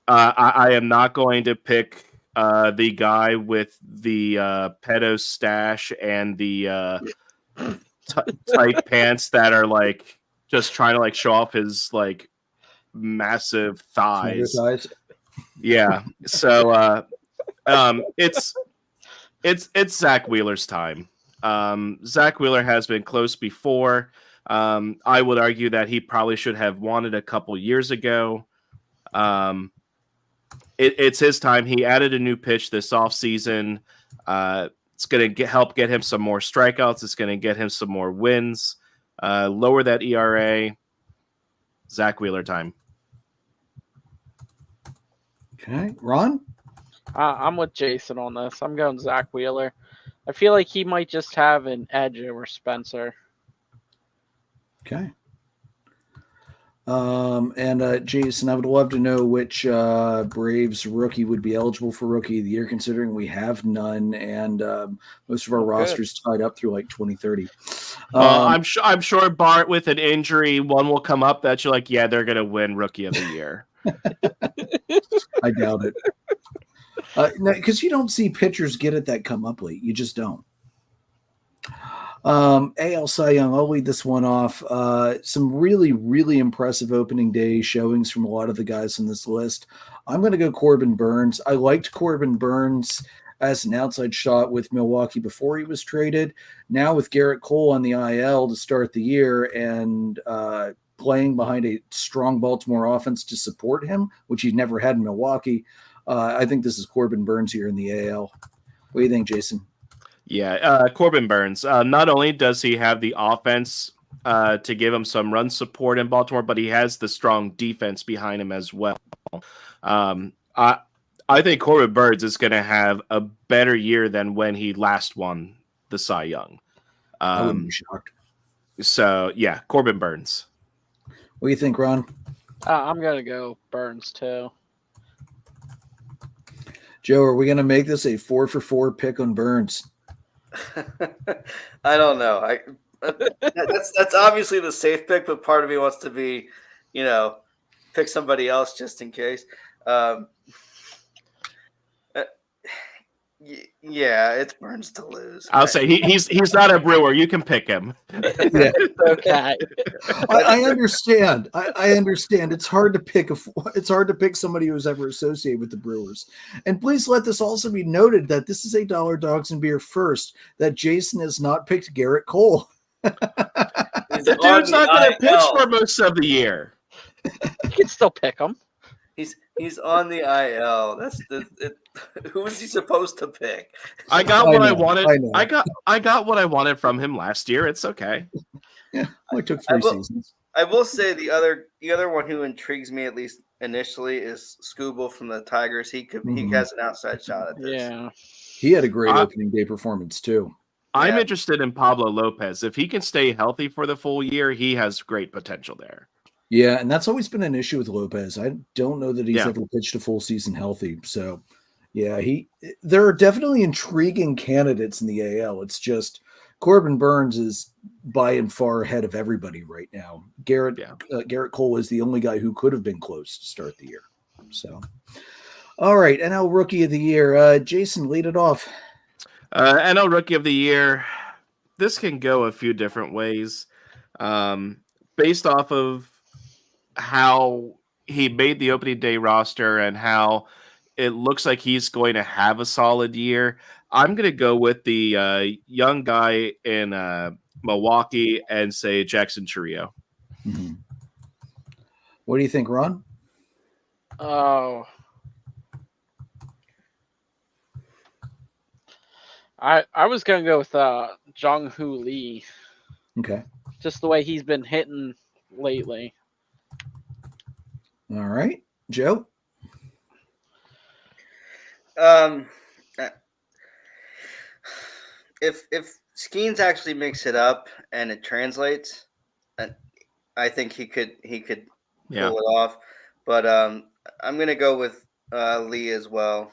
I am not going to pick the guy with the pedo stash and the tight pants that are like just trying to like show off his like massive thighs. Yeah. So it's Zach Wheeler's time. Zach Wheeler has been close before. I would argue that he probably should have won it a couple years ago. It's his time. He added a new pitch this offseason. It's going to help get him some more strikeouts. It's going to get him some more wins. Lower that ERA. Zach Wheeler time. Okay. Ron? I'm with Jason on this. I'm going Zach Wheeler. I feel like he might just have an edge over Spencer. Okay. And Jason, I would love to know which Braves rookie would be eligible for Rookie of the Year, considering we have none, and most of our rosters tied up through like 2030. I'm sure Bart with an injury, one will come up that you're like, yeah, they're gonna win Rookie of the Year. I doubt it. Because you don't see pitchers get it that come up late. You just don't. AL Cy Young, I'll lead this one off. Some really, really impressive opening day showings from a lot of the guys on this list. I'm going to go Corbin Burns. I liked Corbin Burns as an outside shot with Milwaukee before he was traded. Now with Garrett Cole on the IL to start the year and playing behind a strong Baltimore offense to support him, which he's never had in Milwaukee, I think this is Corbin Burns here in the AL. What do you think, Jason? Yeah, Corbin Burns. Not only does he have the offense to give him some run support in Baltimore, but he has the strong defense behind him as well. I think Corbin Burns is going to have a better year than when he last won the Cy Young. I wouldn't be shocked. So, yeah, Corbin Burns. What do you think, Ron? I'm going to go Burns, too. Joe, are we going to make this a 4-for-4 pick on Burns? I don't know. That's obviously the safe pick, but part of me wants to be, pick somebody else just in case. Yeah, it's Burns to lose. I'll say he's not a Brewer. You can pick him. Yeah. Okay. I understand. I understand. It's hard to pick somebody who's ever associated with the Brewers. And please let this also be noted that this is a Dollar Dogs and Beer first. That Jason has not picked Garrett Cole. The dude's not going to pitch for most of the year. You can still pick him. He's on the IL. Who was he supposed to pick? I got what I wanted. I got what I wanted from him last year. It's okay. Yeah, well, it took 3 seasons. I will say the other one who intrigues me, at least initially, is Skubal from the Tigers. He has an outside shot at this. Yeah, he had a great opening day performance too. I'm interested in Pablo Lopez. If he can stay healthy for the full year, he has great potential there. Yeah, and that's always been an issue with Lopez. I don't know that he's ever pitched a full season healthy. So, yeah, there are definitely intriguing candidates in the AL. It's just Corbin Burns is by and far ahead of everybody right now. Garrett Cole is the only guy who could have been close to start the year. So, all right, NL Rookie of the Year. Jason, lead it off. NL Rookie of the Year. This can go a few different ways. Based off of how he made the opening day roster and how it looks like he's going to have a solid year, I'm going to go with the young guy in Milwaukee and say Jackson Chourio. Mm-hmm. What do you think, Ron? Oh, I was gonna go with Jung-Hoo Lee. Okay. Just the way he's been hitting lately. All right, Joe. If Skeens actually makes it up and it translates, I think he could pull it off. But I'm gonna go with Lee as well.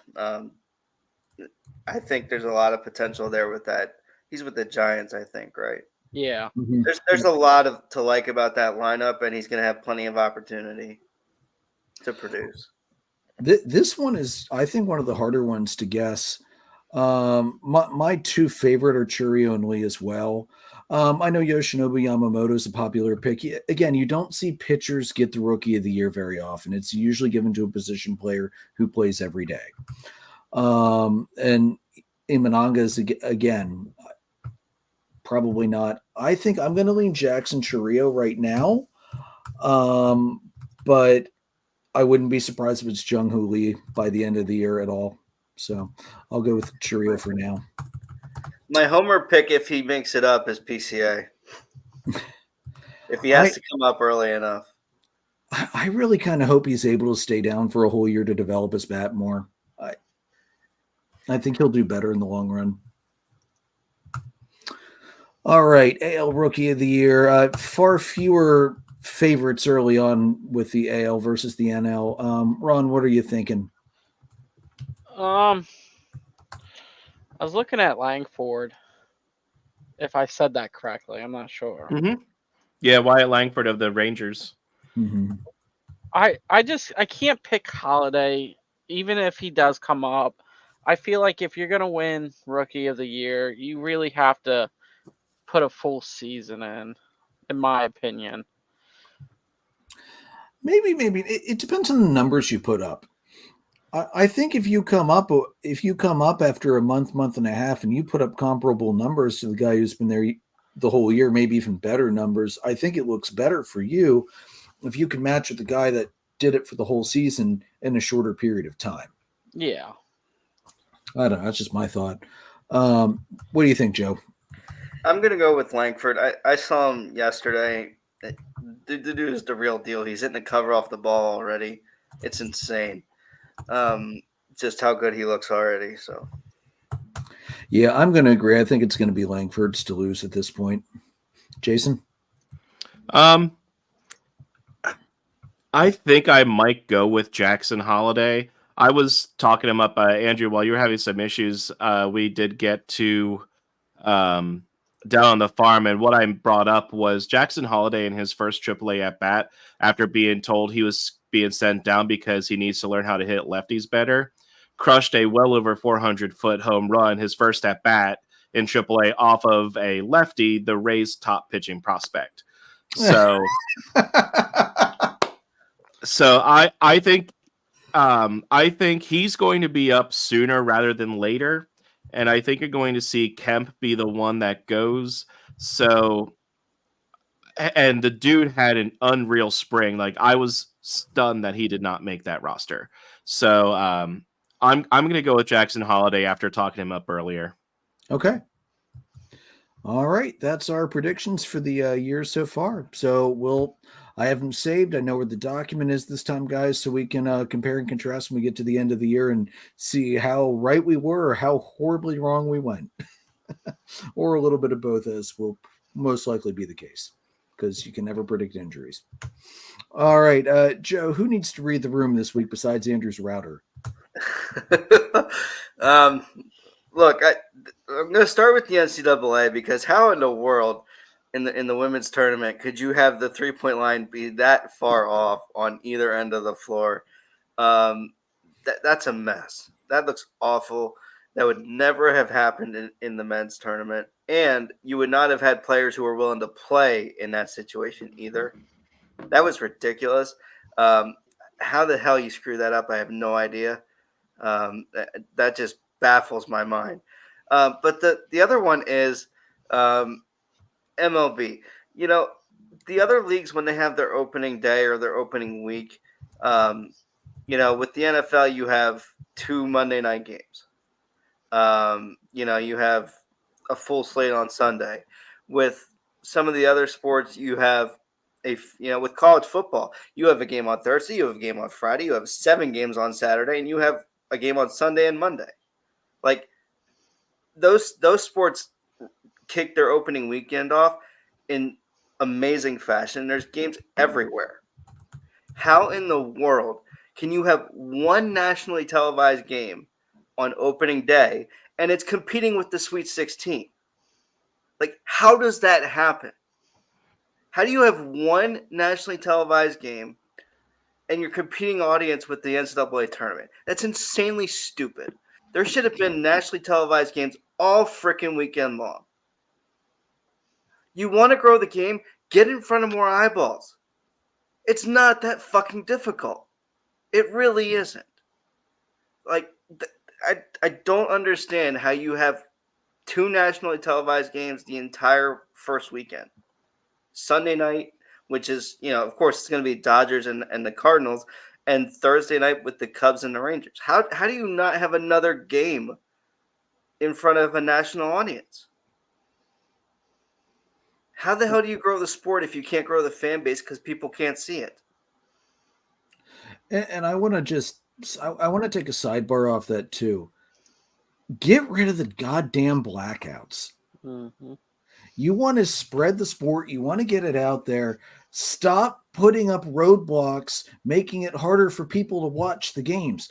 I think there's a lot of potential there with that. He's with the Giants, I think, right? Yeah. Mm-hmm. There's a lot to like about that lineup, and he's gonna have plenty of opportunity to produce. This one is, I think, one of the harder ones to guess. My two favorite are Chourio and Lee as well. I know Yoshinobu Yamamoto is a popular pick. Again, you don't see pitchers get the Rookie of the Year very often. It's usually given to a position player who plays every day. And Imananga is, again, probably not. I think I'm going to lean Jackson Chourio right now. But I wouldn't be surprised if it's Jung-Hoo Lee by the end of the year at all. So I'll go with Chourio for now. My homer pick, if he makes it up, is PCA. If he has to come up early enough. I really kind of hope he's able to stay down for a whole year to develop his bat more. I think he'll do better in the long run. All right, AL Rookie of the Year. Far fewer favorites early on with the AL versus the NL. Ron, what are you thinking? I was looking at Langford. If I said that correctly, I'm not sure. Mm-hmm. Yeah, Wyatt Langford of the Rangers. Mm-hmm. I can't pick Holiday, even if he does come up. I feel like if you're gonna win Rookie of the Year, you really have to put a full season in my opinion. Maybe it depends on the numbers you put up. I think if you come up after a month and a half, and you put up comparable numbers to the guy who's been there the whole year, maybe even better numbers, I think it looks better for you if you can match with the guy that did it for the whole season in a shorter period of time. Yeah. I don't know. That's just my thought. What do you think, Joe? I'm going to go with Langford. I saw him yesterday. The dude is the real deal. He's hitting the cover off the ball already. It's insane. Just how good he looks already. So, yeah, I'm going to agree. I think it's going to be Langford's to lose at this point. Jason? I think I might go with Jackson Holiday. I was talking him up, Andrew, while you were having some issues. We did get to down on the farm, and what I brought up was Jackson Holiday in his first AAA at bat, after being told he was being sent down because he needs to learn how to hit lefties better, crushed a well over 400-foot home run his first at bat in AAA off of a lefty, the Rays' top pitching prospect. So, I think he's going to be up sooner rather than later. And I think you're going to see Kemp be the one that goes. So, and the dude had an unreal spring. Like, I was stunned that he did not make that roster. So, I'm going to go with Jackson Holiday after talking him up earlier. Okay. All right. That's our predictions for the year so far. So I have them saved. I know where the document is this time, guys, so we can compare and contrast when we get to the end of the year and see how right we were or how horribly wrong we went. Or a little bit of both, as will most likely be the case, because you can never predict injuries. All right, Joe, who needs to read the room this week besides Andrew's router? Look, I'm going to start with the NCAA, because how in the world in the women's tournament could you have the 3-point line be that far off on either end of the floor? That's a mess. That looks awful. That would never have happened in the men's tournament, and you would not have had players who were willing to play in that situation either. That was ridiculous. how the hell you screw that up, I have no idea. That just baffles my mind. But the other one is MLB. You know, the other leagues, when they have their opening day or their opening week, with the NFL, you have 2 Monday night games. You have a full slate on Sunday. With some of the other sports, you have with college football, you have a game on Thursday, you have a game on Friday, you have 7 games on Saturday, and you have a game on Sunday and Monday. Like those sports kick their opening weekend off in amazing fashion. There's games everywhere. How in the world can you have one nationally televised game on opening day and it's competing with the Sweet 16? Like, how does that happen? How do you have one nationally televised game and you're competing audience with the NCAA tournament? That's insanely stupid. There should have been nationally televised games all freaking weekend long. You want to grow the game? Get in front of more eyeballs. It's not that fucking difficult. It really isn't. Like, I don't understand how you have 2 nationally televised games the entire first weekend. Sunday night, which is, of course, it's going to be Dodgers and the Cardinals, and Thursday night with the Cubs and the Rangers. How do you not have another game in front of a national audience? How the hell do you grow the sport if you can't grow the fan base because people can't see it? And I want to take a sidebar off that too. Get rid of the goddamn blackouts. Mm-hmm. You want to spread the sport. You want to get it out there. Stop putting up roadblocks, making it harder for people to watch the games.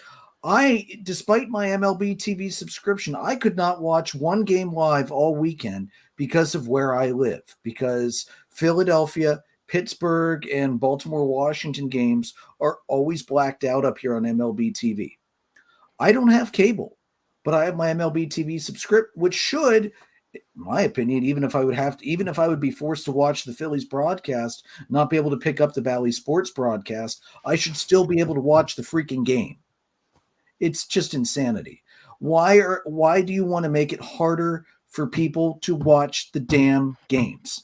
Despite my MLB TV subscription, I could not watch one game live all weekend because of where I live, because Philadelphia, Pittsburgh, and Baltimore, Washington games are always blacked out up here on MLB TV. I don't have cable, but I have my MLB TV subscription, which should, in my opinion, even if I would be forced to watch the Phillies broadcast, not be able to pick up the Bally Sports broadcast, I should still be able to watch the freaking game. It's just insanity. Why do you want to make it harder for people to watch the damn games?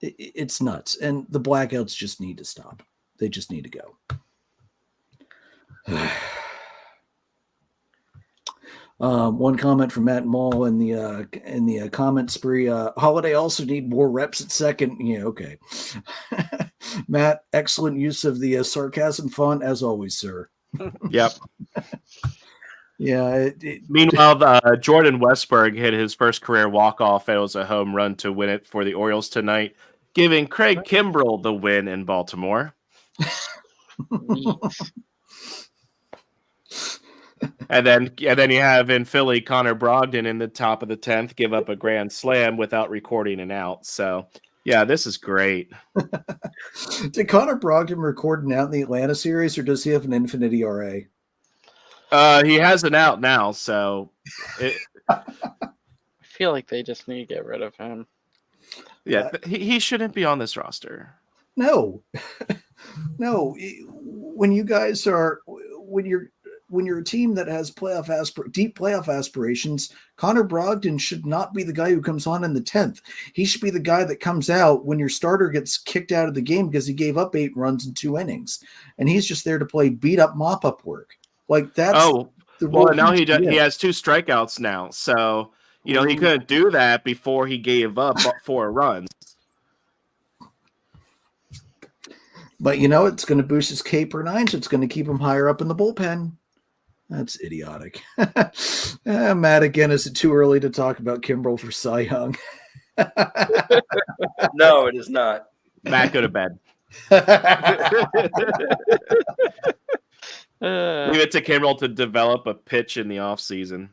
It's nuts. And the blackouts just need to stop. They just need to go. One comment from Matt Mall in the comment spree. Holiday also need more reps at second. Yeah, okay. Matt, excellent use of the sarcasm font as always, sir. Yep. Yeah. Meanwhile, Jordan Westberg hit his first career walk-off. It was a home run to win it for the Orioles tonight, giving Craig Kimbrell the win in Baltimore. And then you have in Philly Connor Brogdon in the top of the 10th give up a grand slam without recording an out. So, yeah, this is great. Did Connor Brogdon record an out in the Atlanta series, or does he have an infinite ERA? He has an out now, so I feel like they just need to get rid of him. Yeah, he shouldn't be on this roster. No. No. When you're a team that has deep playoff aspirations, Connor Brogdon should not be the guy who comes on in the 10th. He should be the guy that comes out when your starter gets kicked out of the game because he gave up 8 runs in 2 innings, and he's just there to play beat up mop up work. Like that's the role. Well, now he has 2 strikeouts now, so he couldn't do that before he gave up 4 runs. But it's going to boost his K per 9, so it's going to keep him higher up in the bullpen. That's idiotic. Matt, again, is it too early to talk about Kimbrell for Cy Young? No, it is not. Matt, go to bed. Leave it to Kimbrell to develop a pitch in the offseason.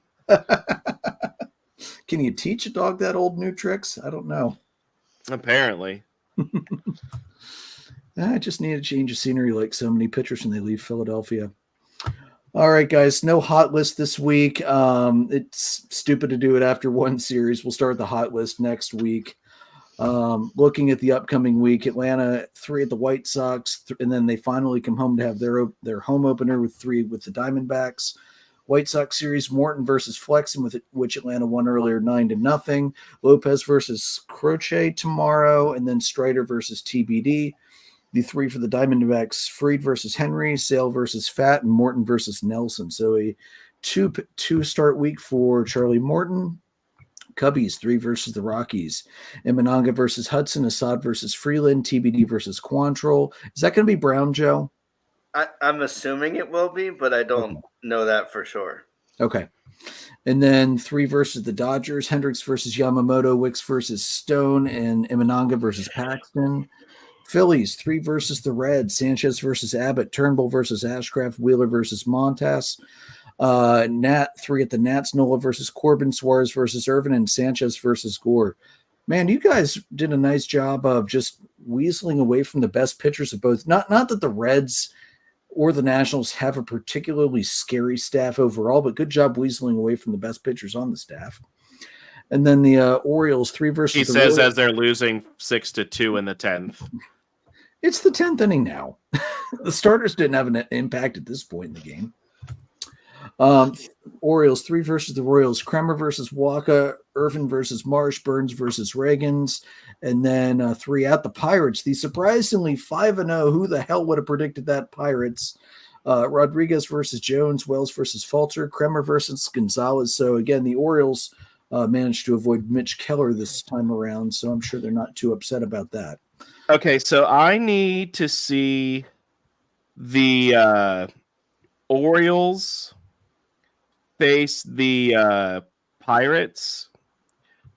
Can you teach a dog that old new tricks? I don't know. Apparently. I just need a change of scenery like so many pitchers when they leave Philadelphia. All right, guys, no hot list this week. It's stupid to do it after one series. We'll start the hot list next week. Looking at the upcoming week, Atlanta 3 at the White Sox, and then they finally come home to have their home opener with 3 with the Diamondbacks. White Sox series, Morton versus Flexen, with which Atlanta won earlier 9-0. Lopez versus Croce tomorrow, and then Strider versus TBD. The 3 for the Diamondbacks, Fried versus Henry, Sale versus Fat, and Morton versus Nelson. So a two start week for Charlie Morton. Cubbies 3 versus the Rockies. Imananga versus Hudson, Assad versus Freeland, TBD versus Quantrill. Is that going to be Brown, Joe? I'm assuming it will be, but I don't know that for sure. Okay. And then 3 versus the Dodgers, Hendricks versus Yamamoto, Wicks versus Stone, and Imananga versus Paxton. Phillies 3 versus the Reds, Sanchez versus Abbott, Turnbull versus Ashcraft, Wheeler versus Montas. Nat 3 at the Nats, Nola versus Corbin, Suarez versus Irvin, and Sanchez versus Gore. Man, you guys did a nice job of just weaseling away from the best pitchers of both. Not that the Reds or the Nationals have a particularly scary staff overall, but good job weaseling away from the best pitchers on the staff. And then the Orioles 3 versus. He says as they're losing 6-2 in the 10th. It's the 10th inning now. The starters didn't have an impact at this point in the game. Orioles 3 versus the Royals, Kremer versus Waka, Irvin versus Marsh, Burns versus Reagans, and then 3 at the Pirates. The surprisingly 5-0. Who the hell would have predicted that? Pirates. Rodriguez versus Jones, Wells versus Falter, Kremer versus Gonzalez. So again, the Orioles managed to avoid Mitch Keller this time around, so I'm sure they're not too upset about that. Okay, so I need to see the Orioles face the Pirates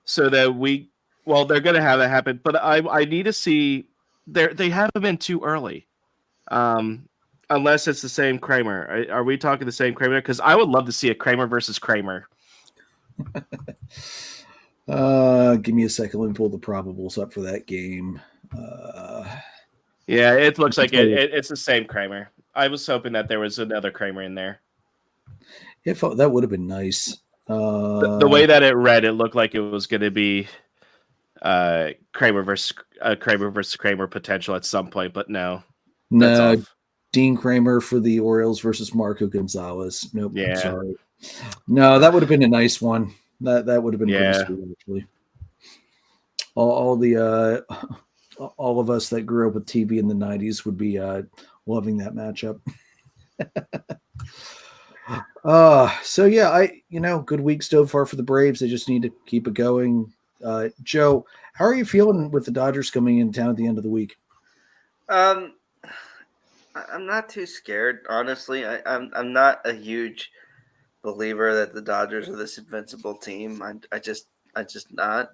so that they're going to have that happen, but I need to see they haven't been too early, unless it's the same Kramer. Are we talking the same Kramer? Because I would love to see a Kramer versus Kramer. Give me a second. Let me pull the probables up for that game. Yeah, it looks like it's the same Kramer. I was hoping that there was another Kramer in there. If that would have been nice. The way that it read, it looked like it was going to be Kramer versus Kramer potential at some point, but no. Dean Kramer for the Orioles versus Marco Gonzalez. Nope. Yeah. I'm sorry. No, that would have been a nice one. That would have been pretty sweet, actually. All of us that grew up with TV in the 90s would be loving that matchup. So yeah, good week so far for the Braves. They just need to keep it going. Joe, how are you feeling with the Dodgers coming in town at the end of the week? I'm not too scared, honestly. I'm not a huge believer that the Dodgers are this invincible team. I just not.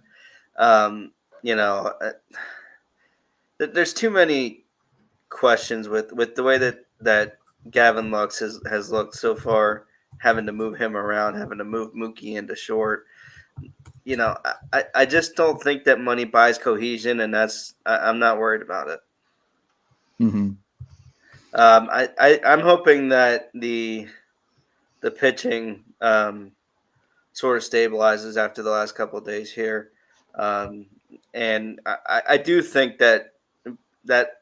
There's too many questions with the way that Gavin Lux has looked so far, having to move him around, having to move Mookie into short. I just don't think that money buys cohesion, and I'm not worried about it. Mm-hmm. I'm hoping that the pitching sort of stabilizes after the last couple of days here, and I do think that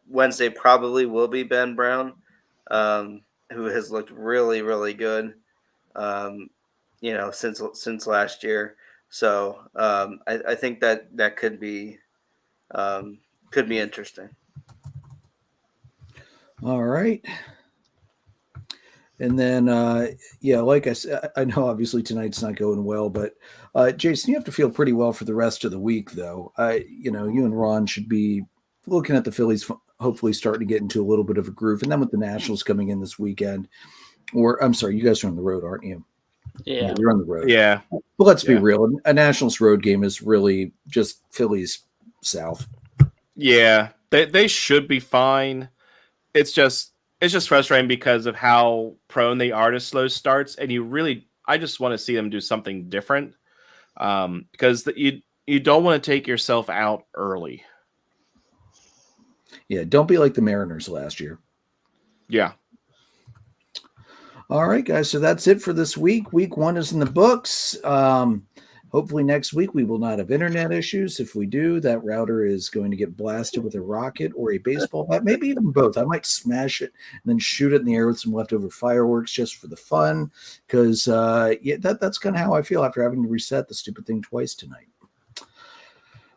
Wednesday probably will be Ben Brown, who has looked really, really good, since last year. So I think that could be interesting. All right. And then, like I said, I know obviously tonight's not going well, but Jason, you have to feel pretty well for the rest of the week, though. You and Ron should be looking at the Phillies, hopefully starting to get into a little bit of a groove. And then with the Nationals coming in this weekend, or I'm sorry, you guys are on the road, aren't you? Yeah, you're on the road. Yeah. But let's be real. A Nationals road game is really just Phillies South. Yeah, they should be fine. It's just frustrating because of how prone they are to slow starts, and I just want to see them do something different, because you don't want to take yourself out early. Yeah, don't be like the Mariners last year. Yeah. All right, guys. So that's it for this week. Week 1 is in the books. Hopefully next week we will not have internet issues. If we do, that router is going to get blasted with a rocket or a baseball bat, maybe even both. I might smash it and then shoot it in the air with some leftover fireworks just for the fun, because that's kind of how I feel after having to reset the stupid thing twice tonight.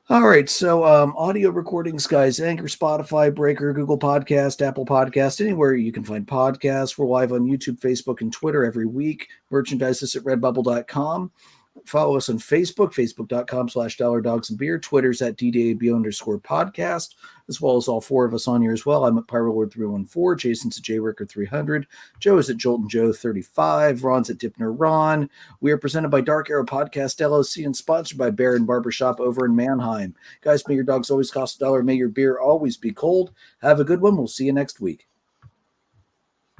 All right, so audio recordings, guys, Anchor, Spotify, Breaker, Google Podcast, Apple Podcast, anywhere you can find podcasts. We're live on YouTube, Facebook, and Twitter every week. Merchandise us at redbubble.com. Follow us on Facebook, facebook.com/dollardogsandbeer. Twitter's at DDAB_podcast, as well as all four of us on here as well. I'm at PyroLord314. Jason's at JRicker300. Joe is at JoltonJoe35. Ron's at Dipner Ron. We are presented by Dark Arrow Podcast LLC and sponsored by Baron Barbershop over in Mannheim. Guys, may your dogs always cost $1. May your beer always be cold. Have a good one. We'll see you next week.